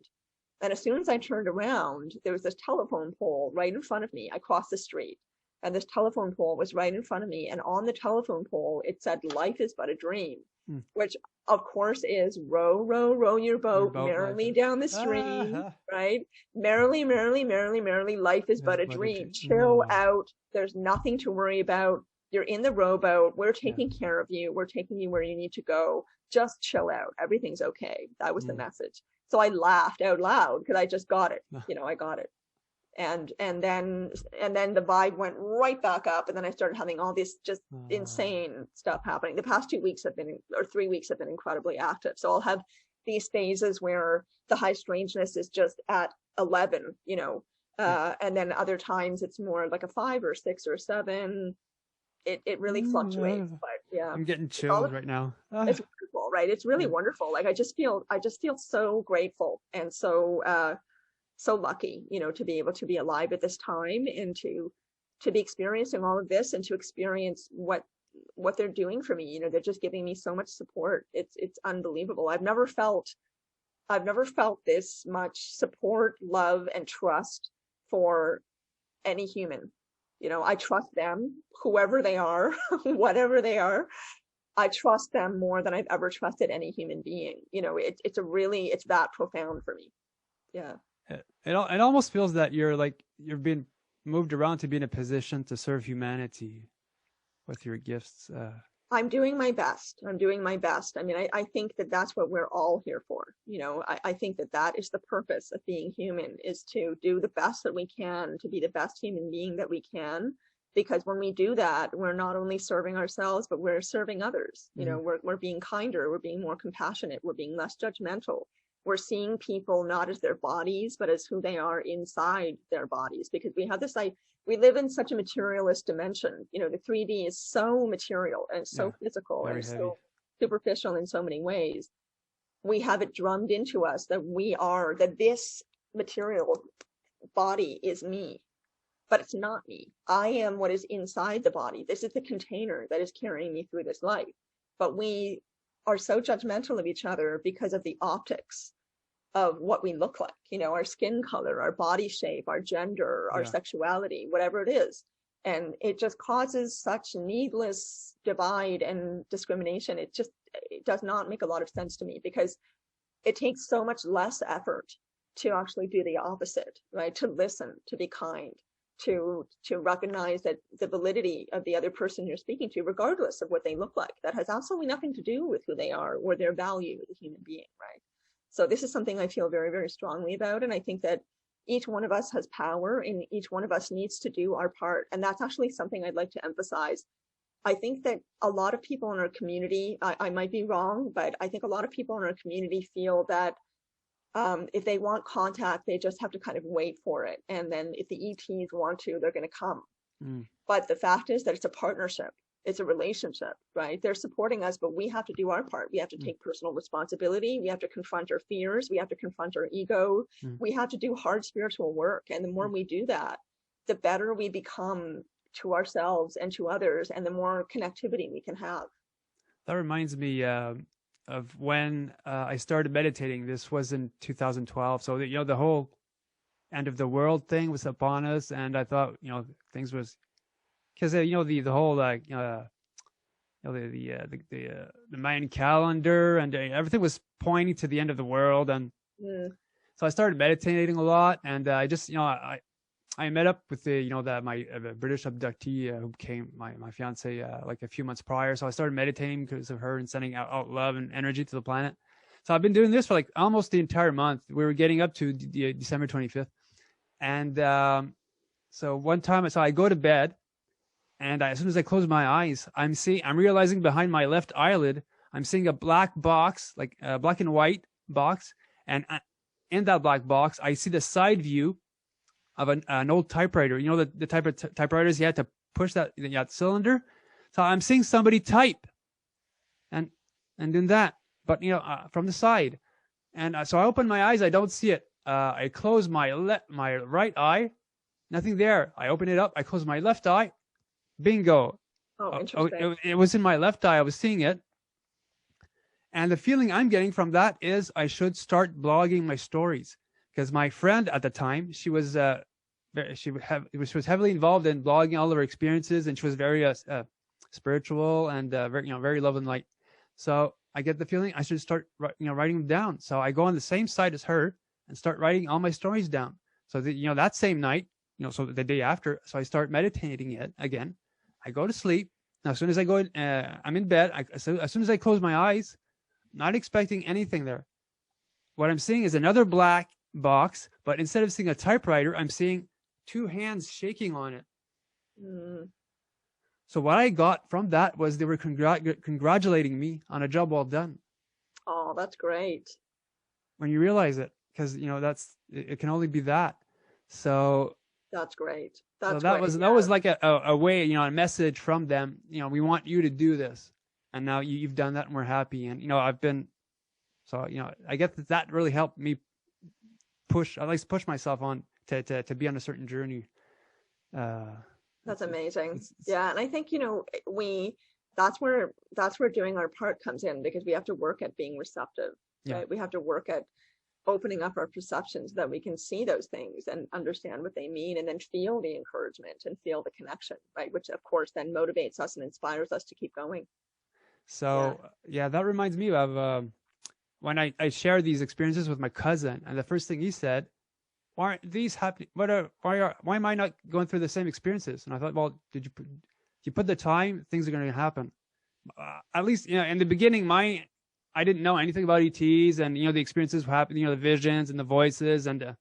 [SPEAKER 2] And as soon as I turned around, there was this telephone pole right in front of me. I crossed the street, and this telephone pole was right in front of me. And on the telephone pole, it said, life is but a dream, which of course is row, row, row your boat merrily down the stream, right? Merrily, merrily, merrily, merrily, life is but a dream. Chill out. There's nothing to worry about. You're in the rowboat. We're taking care of you. We're taking you where you need to go. Just chill out. Everything's okay. That was the message. So I laughed out loud because I just got it. You know, I got it. And then the vibe went right back up. And then I started having all this just insane stuff happening. The past 2 weeks 3 weeks have been incredibly active. So I'll have these phases where the high strangeness is just at 11, you know, and then other times it's more like a 5 or 6 or 7. It really fluctuates, but yeah,
[SPEAKER 1] I'm getting chilled right now.
[SPEAKER 2] It's wonderful, right? It's really wonderful. Like I just feel so grateful and so lucky, you know, to be able to be alive at this time, and to be experiencing all of this, and to experience what they're doing for me. You know, they're just giving me so much support. It's unbelievable. I've never felt this much support, love, and trust for any human. You know, I trust them, whoever they are, whatever they are. I trust them more than I've ever trusted any human being. You know, it's that profound for me. Yeah.
[SPEAKER 1] It almost feels that you're being moved around to be in a position to serve humanity with your gifts.
[SPEAKER 2] I'm doing my best. I mean, I think that that's what we're all here for. You know, I think that is the purpose of being human, is to do the best that we can, to be the best human being that we can. Because when we do that, we're not only serving ourselves, but we're serving others. You know, we're being kinder, we're being more compassionate, we're being less judgmental. we're seeing people not as their bodies, but as who they are inside their bodies, because we have this, like, we live in such a materialist dimension. You know, the 3D is so material and so physical and so superficial in so many ways. We have it drummed into us that that this material body is me, but it's not me. I am what is inside the body. This is the container that is carrying me through this life. But we are so judgmental of each other because of the optics of what we look like, you know, our skin color, our body shape, our gender, our sexuality, whatever it is. And it just causes such needless divide and discrimination. It does not make a lot of sense to me, because it takes so much less effort to actually do the opposite, right? To listen, to be kind, to recognize that the validity of the other person you're speaking to, regardless of what they look like, that has absolutely nothing to do with who they are or their value as a human being, right? So this is something I feel very, very strongly about. And I think that each one of us has power, and each one of us needs to do our part. And that's actually something I'd like to emphasize. I think that a lot of people in our community, I might be wrong, but I think a lot of people in our community feel that if they want contact, they just have to kind of wait for it. And then if the ETs want to, they're going to come. But the fact is that it's a partnership. It's a relationship, right? They're supporting us, but we have to do our part. We have to take personal responsibility. We have to confront our fears. We have to confront our ego. We have to do hard spiritual work. And the more we do that, the better we become to ourselves and to others, and the more connectivity we can have.
[SPEAKER 1] That reminds me of when I started meditating. This was in 2012. So, you know, the whole end of the world thing was upon us. And I thought, you know, things was, because, you know, the whole, like, you know, the Mayan calendar and everything was pointing to the end of the world. And so I started meditating a lot. And I just, you know, I met up with my British abductee who became my fiance like a few months prior. So I started meditating because of her and sending out love and energy to the planet. So I've been doing this for like almost the entire month. We were getting up to December 25th. And so one time, so I go to bed, and as soon as I close my eyes, I'm realizing behind my left eyelid, I'm seeing a black box, like a black and white box. And in that black box, I see the side view of an old typewriter. You know, the type of typewriters you had to push that cylinder. So I'm seeing somebody type and doing that, but, you know, from the side. And so I open my eyes. I don't see it. I close my right eye. Nothing there. I open it up. I close my left eye. Bingo.
[SPEAKER 2] Oh, interesting.
[SPEAKER 1] It was in my left eye. I was seeing it. And the feeling I'm getting from that is I should start blogging my stories, because my friend at the time, she was heavily involved in blogging all of her experiences, and she was very spiritual and very love and light. So I get the feeling I should start writing them down. So I go on the same site as her and start writing all my stories down. So that same night, so the day after, so I start meditating it again. I go to sleep. Now, as soon as I go, I'm in bed. As soon as I close my eyes, not expecting anything there, what I'm seeing is another black box, but instead of seeing a typewriter, I'm seeing two hands shaking on it. So what I got from that was they were congratulating me on a job well done.
[SPEAKER 2] Oh, that's great.
[SPEAKER 1] When you realize it, because it can only be that. So
[SPEAKER 2] that's great.
[SPEAKER 1] That was like a way, a message from them. We want you to do this, and now you've done that, and we're happy. And I've been, so I guess that really helped me push. I like to push myself on to be on a certain journey.
[SPEAKER 2] That's amazing. Yeah, and I think that's where doing our part comes in, because we have to work at being receptive. Right? We have to work at opening up our perceptions so that we can see those things and understand what they mean, and then feel the encouragement and feel the connection, right? Which of course then motivates us and inspires us to keep going.
[SPEAKER 1] So that reminds me of when I shared these experiences with my cousin, and the first thing he said, "Why aren't these happening? Why am I not going through the same experiences?" And I thought, well, did you put the time? Things are going to happen. At least in the beginning, I didn't know anything about ETs and the experiences happen, the visions and the voices, and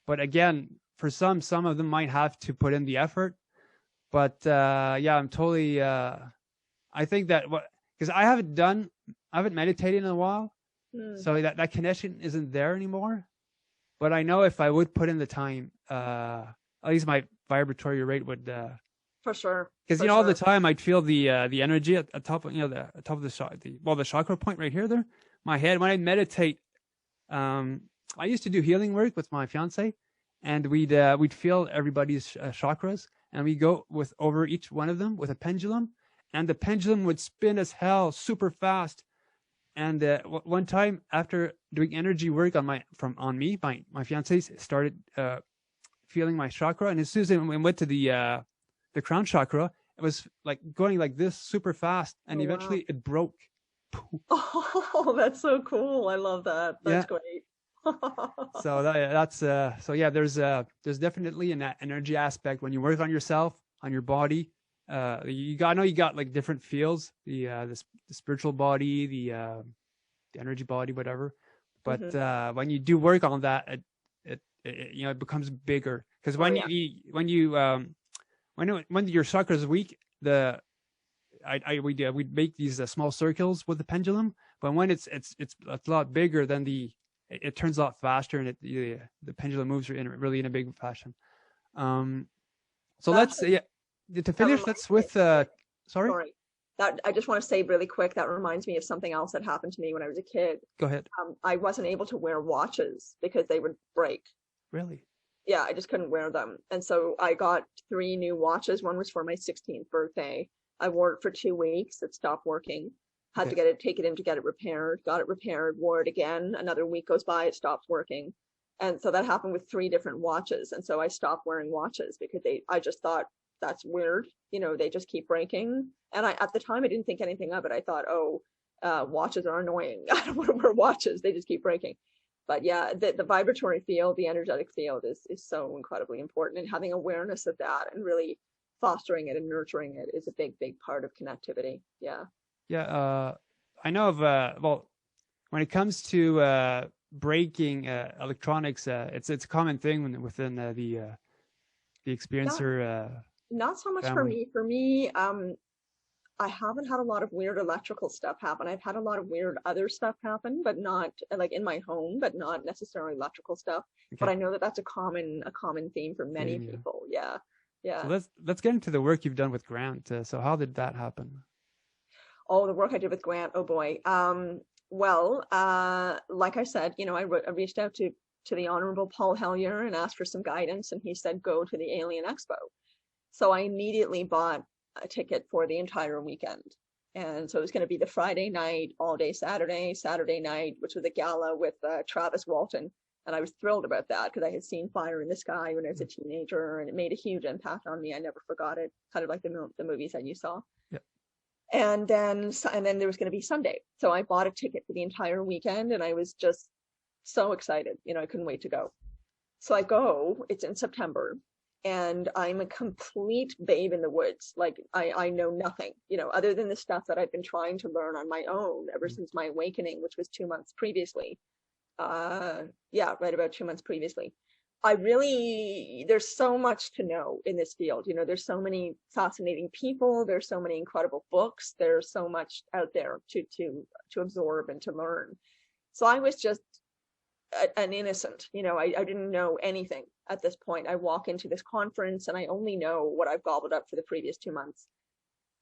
[SPEAKER 1] but again, for some of them might have to put in the effort. But I'm totally I think that because I haven't meditated in a while, So that connection isn't there anymore. But I know if I would put in the time, at least my vibratory rate would.
[SPEAKER 2] For sure.
[SPEAKER 1] Because all the time I'd feel the energy at top of the top of the chakra point right here, there, my head. When I meditate, I used to do healing work with my fiance, and we'd feel everybody's chakras, and we go over each one of them with a pendulum, and the pendulum would spin as hell, super fast. And one time after doing energy work on my fiance started feeling my chakra, and as soon as we went to the crown chakra, it was like going like this super fast, and eventually it broke.
[SPEAKER 2] Oh, that's so cool! I love that. That's great.
[SPEAKER 1] So there's definitely an energy aspect when you work on yourself, on your body. You got like different fields, the spiritual body, the energy body, whatever. But when you do work on that, it becomes bigger, because when your chakra is weak, we'd make these small circles with the pendulum, but when it's a lot bigger, then it turns a lot faster, and the pendulum moves really in a big fashion. So let's to finish. Let's with sorry.
[SPEAKER 2] That I just want to say really quick. That reminds me of something else that happened to me when I was a kid.
[SPEAKER 1] Go ahead.
[SPEAKER 2] I wasn't able to wear watches because they would break.
[SPEAKER 1] Really?
[SPEAKER 2] Yeah, I just couldn't wear them. And so I got 3 new watches. One was for my 16th birthday. I wore it for 2 weeks. It stopped working. Had to take it in to get it repaired. Got it repaired, wore it again. Another week goes by, it stops working. And so that happened with 3 different watches. And so I stopped wearing watches because I just thought, that's weird. They just keep breaking. And at the time, I didn't think anything of it. I thought, watches are annoying. I don't want to wear watches. They just keep breaking. But yeah, the vibratory field, the energetic field is so incredibly important, and having awareness of that and really fostering it and nurturing it is a big, big part of connectivity. Yeah.
[SPEAKER 1] Yeah. I know of, when it comes to breaking electronics, it's a common thing within the experiencer.
[SPEAKER 2] Not so much
[SPEAKER 1] family.
[SPEAKER 2] For me, I haven't had a lot of weird electrical stuff happen. I've had a lot of weird other stuff happen, but not like in my home, but not necessarily electrical stuff. Okay. But I know that that's a common theme for many people. Yeah.
[SPEAKER 1] So let's get into the work you've done with Grant. So how did that happen?
[SPEAKER 2] Oh, the work I did with Grant. Oh boy. Like I said, I reached out to the Honorable Paul Hellyer and asked for some guidance, and he said go to the Alien Expo. So I immediately bought a ticket for the entire weekend. And so it was going to be the Friday night, all day Saturday night, which was a gala with Travis Walton. And I was thrilled about that because I had seen Fire in the Sky when I was a teenager, and it made a huge impact on me. I never forgot it, kind of like the movies that you saw.
[SPEAKER 1] Yep.
[SPEAKER 2] And then there was going to be Sunday. So I bought a ticket for the entire weekend, and I was just so excited. I couldn't wait to go. So I go, it's in September. And I'm a complete babe in the woods. Like I know nothing, other than the stuff that I've been trying to learn on my own ever since my awakening, which was 2 months previously. Right about 2 months previously. There's so much to know in this field. There's so many fascinating people. There's so many incredible books. There's so much out there to absorb and to learn. So I was just an innocent, I didn't know anything at this point. I walk into this conference and I only know what I've gobbled up for the previous 2 months.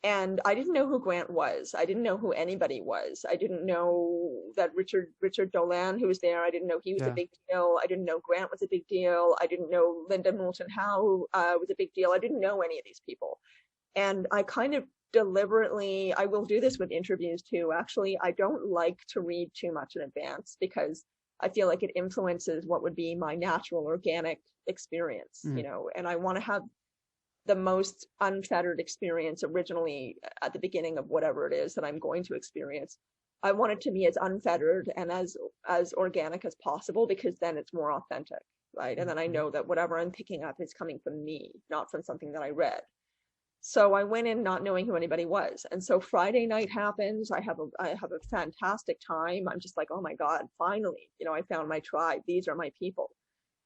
[SPEAKER 2] And I didn't know who Grant was. I didn't know who anybody was. I didn't know that Richard Dolan, who was there, I didn't know he was a big deal. I didn't know Grant was a big deal. I didn't know Linda Moulton Howe was a big deal. I didn't know any of these people. And I kind of deliberately, I will do this with interviews too. Actually, I don't like to read too much in advance because I feel like it influences what would be my natural organic experience, and I want to have the most unfettered experience originally at the beginning of whatever it is that I'm going to experience. I want it to be as unfettered and as organic as possible, because then it's more authentic, right? And then I know that whatever I'm picking up is coming from me, not from something that I read. So I went in not knowing who anybody was. And so Friday night happens. I have a fantastic time. I'm just like, oh my God, finally, I found my tribe. These are my people.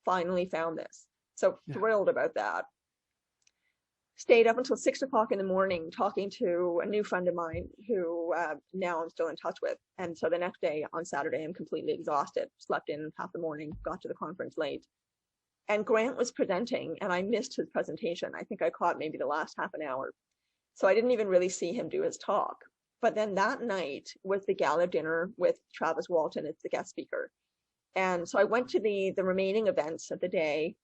[SPEAKER 2] Finally found this. So thrilled about that. Stayed up until 6 o'clock in the morning talking to a new friend of mine who now I'm still in touch with. And so the next day on Saturday, I'm completely exhausted, slept in half the morning, got to the conference late. And Grant was presenting and I missed his presentation. I think I caught maybe the last half an hour. So I didn't even really see him do his talk. But then that night was the gala dinner with Travis Walton as the guest speaker. And so I went to the remaining events of the day.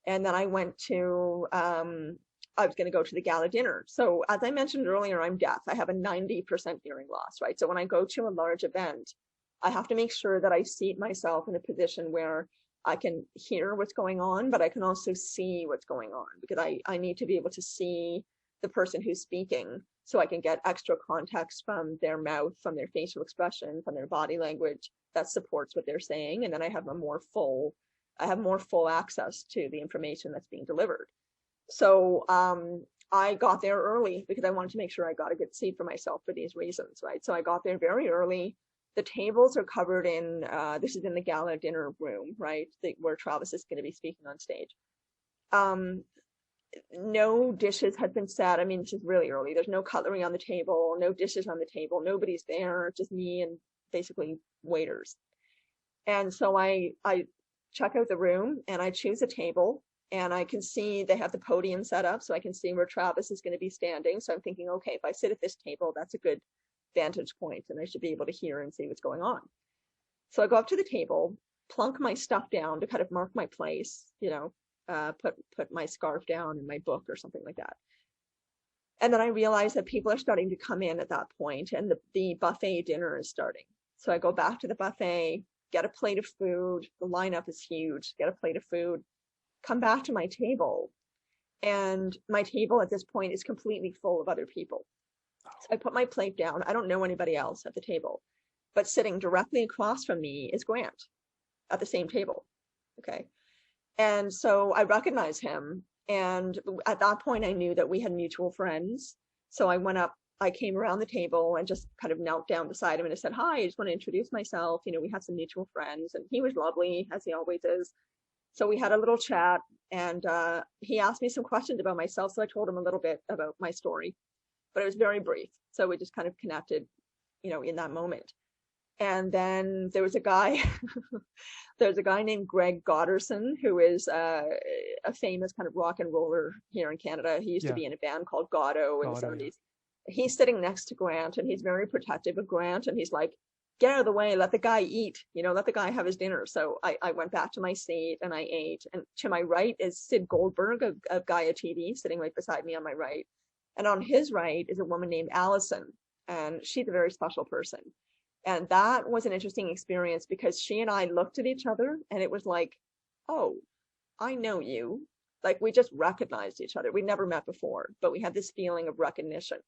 [SPEAKER 2] And then I went to, I was going to go to the gala dinner. So as I mentioned earlier, I'm deaf. I have a 90% hearing loss, right? So when I go to a large event, I have to make sure that I seat myself in a position where I can hear what's going on, but I can also see what's going on because I need to be able to see the person who's speaking so I can get extra context from their mouth, from their facial expression, from their body language that supports what they're saying. And then I have more full access to the information that's being delivered. So I got there early because I wanted to make sure I got a good seat for myself for these reasons, right? So I got there very early. The tables are covered in, this is in the gala dinner room, right? Where Travis is going to be speaking on stage. No dishes had been set. I mean, this is really early. There's no cutlery on the table, no dishes on the table. Nobody's there, just me and basically waiters. And so I check out the room and I choose a table and I can see they have the podium set up so I can see where Travis is going to be standing. So I'm thinking, okay, if I sit at this table, that's a good vantage point and I should be able to hear and see what's going on. So I go up to the table, plunk my stuff down to kind of mark my place, you know, put my scarf down and my book or something like that. And then I realize that people are starting to come in at that point and the buffet dinner is starting. So I go back to the buffet, get a plate of food. The lineup is huge. Get a plate of food, come back to my table. And my table at this point is completely full of other people. So I put my plate down. I don't know anybody else at the table, but sitting directly across from me is Grant at the same table. Okay. And so I recognize him. And at that point, I knew that we had mutual friends. So I went up, I came around the table and just kind of knelt down beside him and I said, hi, I just want to introduce myself. You know, we have some mutual friends and he was lovely as he always is. So we had a little chat and he asked me some questions about myself. So I told him a little bit about my story, but it was very brief. So we just kind of connected, you know, in that moment. And then there was a guy, there's a guy named Greg Godderson, who is a famous kind of rock and roller here in Canada. He used to be in a band called Goddo in the 70s. He's sitting next to Grant and he's very protective of Grant. And he's like, get out of the way, let the guy eat, you know, let the guy have his dinner. So I went back to my seat and I ate. And to my right is Sid Goldberg of Gaia TV, sitting right beside me on my right. And on his right is a woman named Allison. And she's a very special person. And that was an interesting experience because she and I looked at each other and it was like, oh, I know you. Like we just recognized each other. We'd never met before, but we had this feeling of recognition.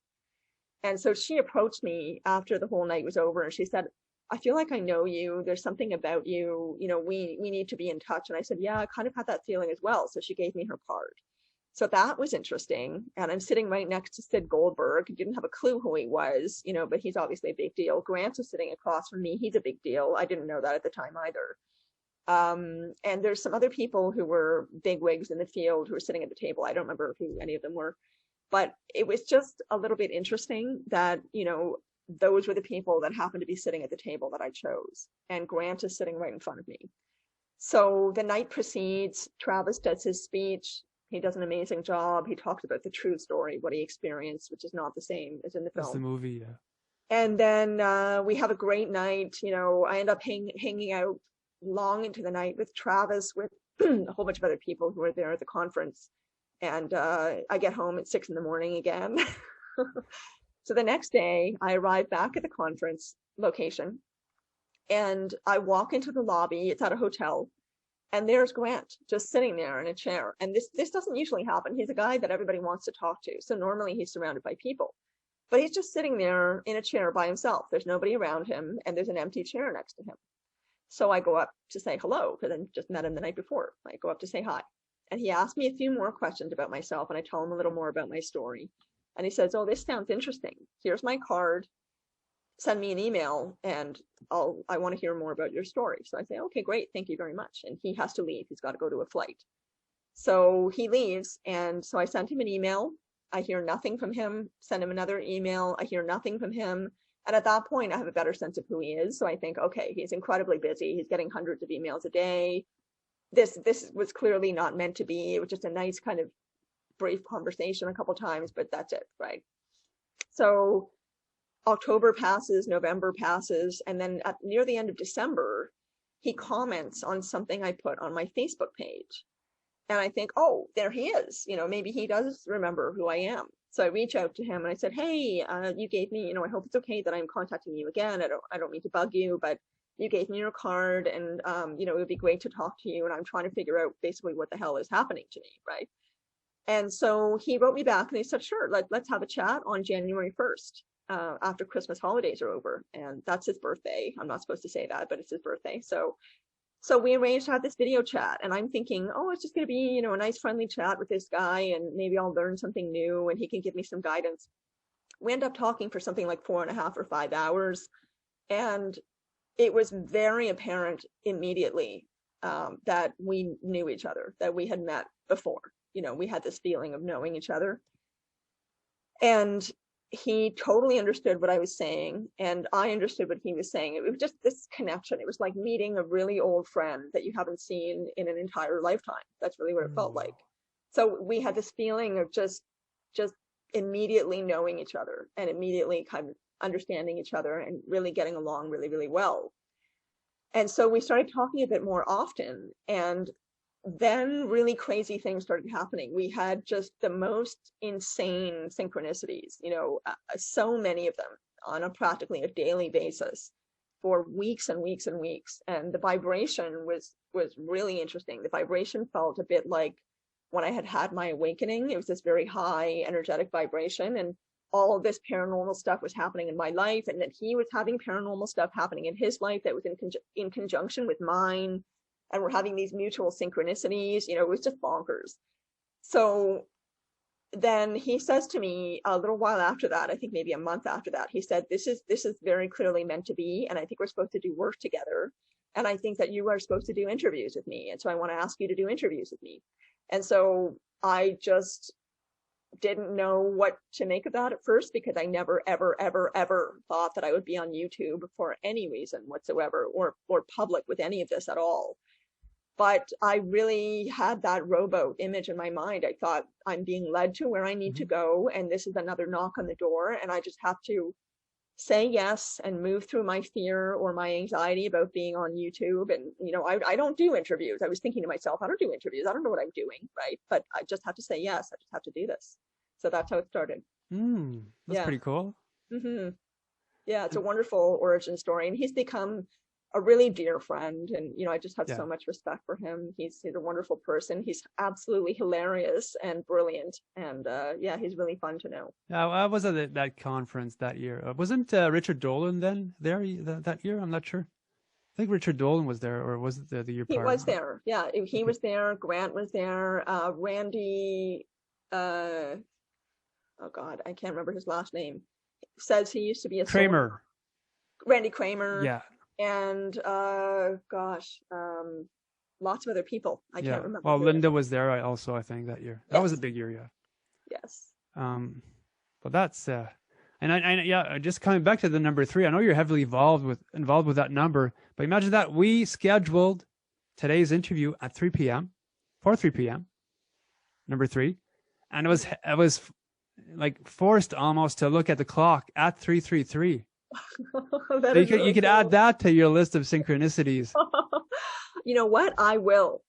[SPEAKER 2] And so she approached me after the whole night was over and she said, I feel like I know you. There's something about you. You know, we need to be in touch. And I said, yeah, I kind of had that feeling as well. So she gave me her card. So that was interesting. And I'm sitting right next to Sid Goldberg. Didn't have a clue who he was, you know, but he's obviously a big deal. Grant is sitting across from me. He's a big deal. I didn't know that at the time either. And there's some other people who were big wigs in the field who were sitting at the table. I don't remember who any of them were, but it was just a little bit interesting that, you know, those were the people that happened to be sitting at the table that I chose. And Grant is sitting right in front of me. So the night proceeds. Travis does his speech. He does an amazing job. He talks about the true story, what he experienced, which is not the same as in the film.
[SPEAKER 1] That's the movie, yeah.
[SPEAKER 2] And then we have a great night. You know, I end up hanging out long into the night with Travis, with a whole bunch of other people who were there at the conference. And I get home at 6 a.m. again. So the next day, I arrive back at the conference location and I walk into the lobby. It's at a hotel. And there's Grant just sitting there in a chair. And this doesn't usually happen. He's a guy that everybody wants to talk to. So normally he's surrounded by people. But he's just sitting there in a chair by himself. There's nobody around him. And there's an empty chair next to him. So I go up to say hello because I just met him the night before. I go up to say hi. And he asked me a few more questions about myself. And I tell him a little more about my story. And he says, oh, this sounds interesting. Here's my card. Send me an email and I want to hear more about your story. So I say, okay, great. Thank you very much. And he has to leave. He's got to go to a flight. So he leaves. And so I sent him an email I hear nothing from him, send him another email, I hear nothing from him. And at that point, I have a better sense of who he is. So I think, okay, he's incredibly busy. He's getting hundreds of emails a day. This was clearly not meant to be. It was just a nice kind of brief conversation a couple times, but that's it, right? So October passes, November passes, and then near the end of December, he comments on something I put on my Facebook page. And I think, oh, there he is. You know, maybe he does remember who I am. So I reach out to him and I said, hey, you gave me, you know, I hope it's okay that I'm contacting you again. I don't mean to bug you, but you gave me your card and, you know, it would be great to talk to you. And I'm trying to figure out basically what the hell is happening to me, right? And so he wrote me back and he said, sure, let's have a chat on January 1st, after Christmas holidays are over. And that's his birthday. I'm not supposed to say that, but it's his birthday. So we arranged to have this video chat, and I'm thinking, oh, it's just going to be, you know, a nice friendly chat with this guy, and maybe I'll learn something new and he can give me some guidance. We end up talking for something like 4.5 or 5 hours. And it was very apparent immediately that we knew each other, that we had met before. You know, we had this feeling of knowing each other. And he totally understood what I was saying, and I understood what he was saying. It was just this connection. It was like meeting a really old friend that you haven't seen in an entire lifetime. That's really what it felt like. So we had this feeling of just immediately knowing each other and immediately kind of understanding each other and really getting along really, really well. And so we started talking a bit more often, and then really crazy things started happening. We had just the most insane synchronicities, you know, so many of them on practically a daily basis for weeks and weeks and weeks. And the vibration was really interesting. The vibration felt a bit like when I had my awakening. It was this very high energetic vibration, and all of this paranormal stuff was happening in my life, and that he was having paranormal stuff happening in his life that was in conjunction with mine. And we're having these mutual synchronicities, you know, it was just bonkers. So then he says to me a little while after that, I think maybe a month after that, he said, this is very clearly meant to be. And I think we're supposed to do work together. And I think that you are supposed to do interviews with me. And so I want to ask you to do interviews with me. And so I just didn't know what to make of that at first, because I never, ever, ever, ever thought that I would be on YouTube for any reason whatsoever, or public with any of this at all. But I really had that rowboat image in my mind. I thought, I'm being led to where I need to go, and this is another knock on the door, and I just have to say yes and move through my fear or my anxiety about being on YouTube. And, you know, I don't do interviews. I was thinking to myself, I don't do interviews. I don't know what I'm doing, right? But I just have to say yes. I just have to do this. So that's how it started.
[SPEAKER 1] That's pretty cool.
[SPEAKER 2] Yeah, it's a wonderful origin story. And he's become a really dear friend. And, you know, I just have so much respect for him. He's a wonderful person. He's absolutely hilarious and brilliant. And yeah, he's really fun to know.
[SPEAKER 1] I was at that conference that year. Wasn't Richard Dolan then there that year? I'm not sure. I think Richard Dolan was there, or was it the year prior?
[SPEAKER 2] He was there. Yeah, he was there. Grant was there. Randy, oh God, I can't remember his last name. Says he used to be a
[SPEAKER 1] Kramer.
[SPEAKER 2] Randy Kramer.
[SPEAKER 1] Yeah.
[SPEAKER 2] And lots of other people. I can't remember.
[SPEAKER 1] Well, Linda was there also, I think, that year. That was a big year, yeah.
[SPEAKER 2] Yes.
[SPEAKER 1] But that's and I just coming back to the number 3. I know you're heavily involved with that number, but imagine that we scheduled today's interview at 3 p.m. for 3 p.m. number 3, and I was like forced almost to look at the clock at 3:33. So you could add that to your list of synchronicities.
[SPEAKER 2] You know what? I will.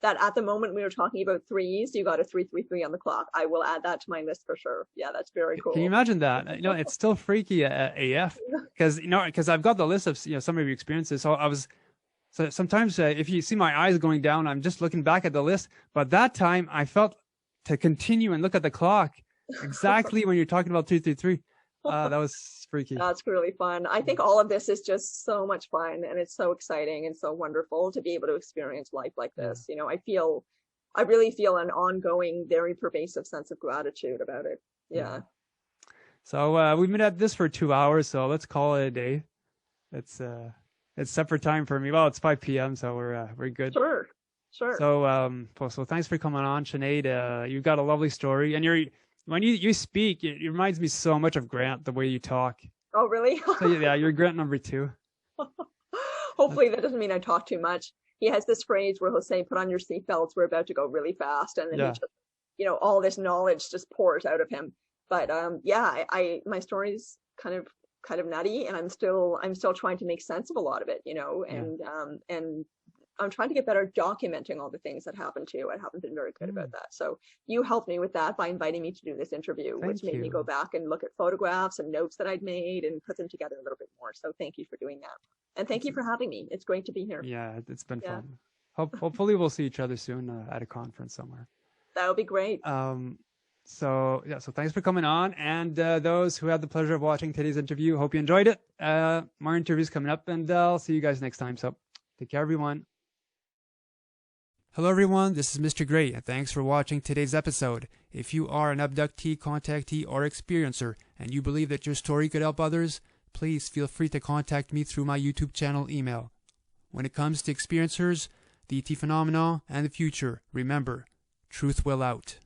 [SPEAKER 2] That at the moment we were talking about threes, you got a 333 on the clock. I will add that to my list for sure. Yeah, that's very cool.
[SPEAKER 1] Can you imagine that? You know, it's still freaky AF because I've got the list of, you know, some of your experiences. So sometimes if you see my eyes going down, I'm just looking back at the list. But that time I felt to continue and look at the clock exactly when you're talking about 333. That was freaky.
[SPEAKER 2] That's really fun. I think all of this is just so much fun, and it's so exciting and so wonderful to be able to experience life like this. You know, I really feel an ongoing, very pervasive sense of gratitude about it. Yeah.
[SPEAKER 1] So we've been at this for 2 hours, so let's call it a day. It's supper time for me. Well, it's 5 p.m., so we're good.
[SPEAKER 2] Sure.
[SPEAKER 1] So thanks for coming on, Sinead. You've got a lovely story, and when you speak, it reminds me so much of Grant, the way you talk.
[SPEAKER 2] Oh, really?
[SPEAKER 1] So yeah, you're Grant number 2.
[SPEAKER 2] Hopefully that doesn't mean I talk too much. He has this phrase where he'll say, put on your seatbelts, we're about to go really fast. And then he just, all this knowledge just pours out of him. But yeah, my story's kind of nutty, and I'm still trying to make sense of a lot of it, and I'm trying to get better at documenting all the things that happened too. I haven't been very good about that. So you helped me with that by inviting me to do this interview, which made me go back and look at photographs and notes that I'd made and put them together a little bit more. So thank you for doing that. And thank you for having me. It's great to be here.
[SPEAKER 1] Yeah, it's been fun. Hopefully we'll see each other soon at a conference somewhere.
[SPEAKER 2] That would be great.
[SPEAKER 1] So thanks for coming on. And those who had the pleasure of watching today's interview, hope you enjoyed it. More interviews coming up, and I'll see you guys next time. So take care, everyone. Hello, everyone. This is Mr. Gray, and thanks for watching today's episode. If you are an abductee, contactee, or experiencer, and you believe that your story could help others, please feel free to contact me through my YouTube channel email. When it comes to experiencers, the ET phenomena, and the future, remember, truth will out.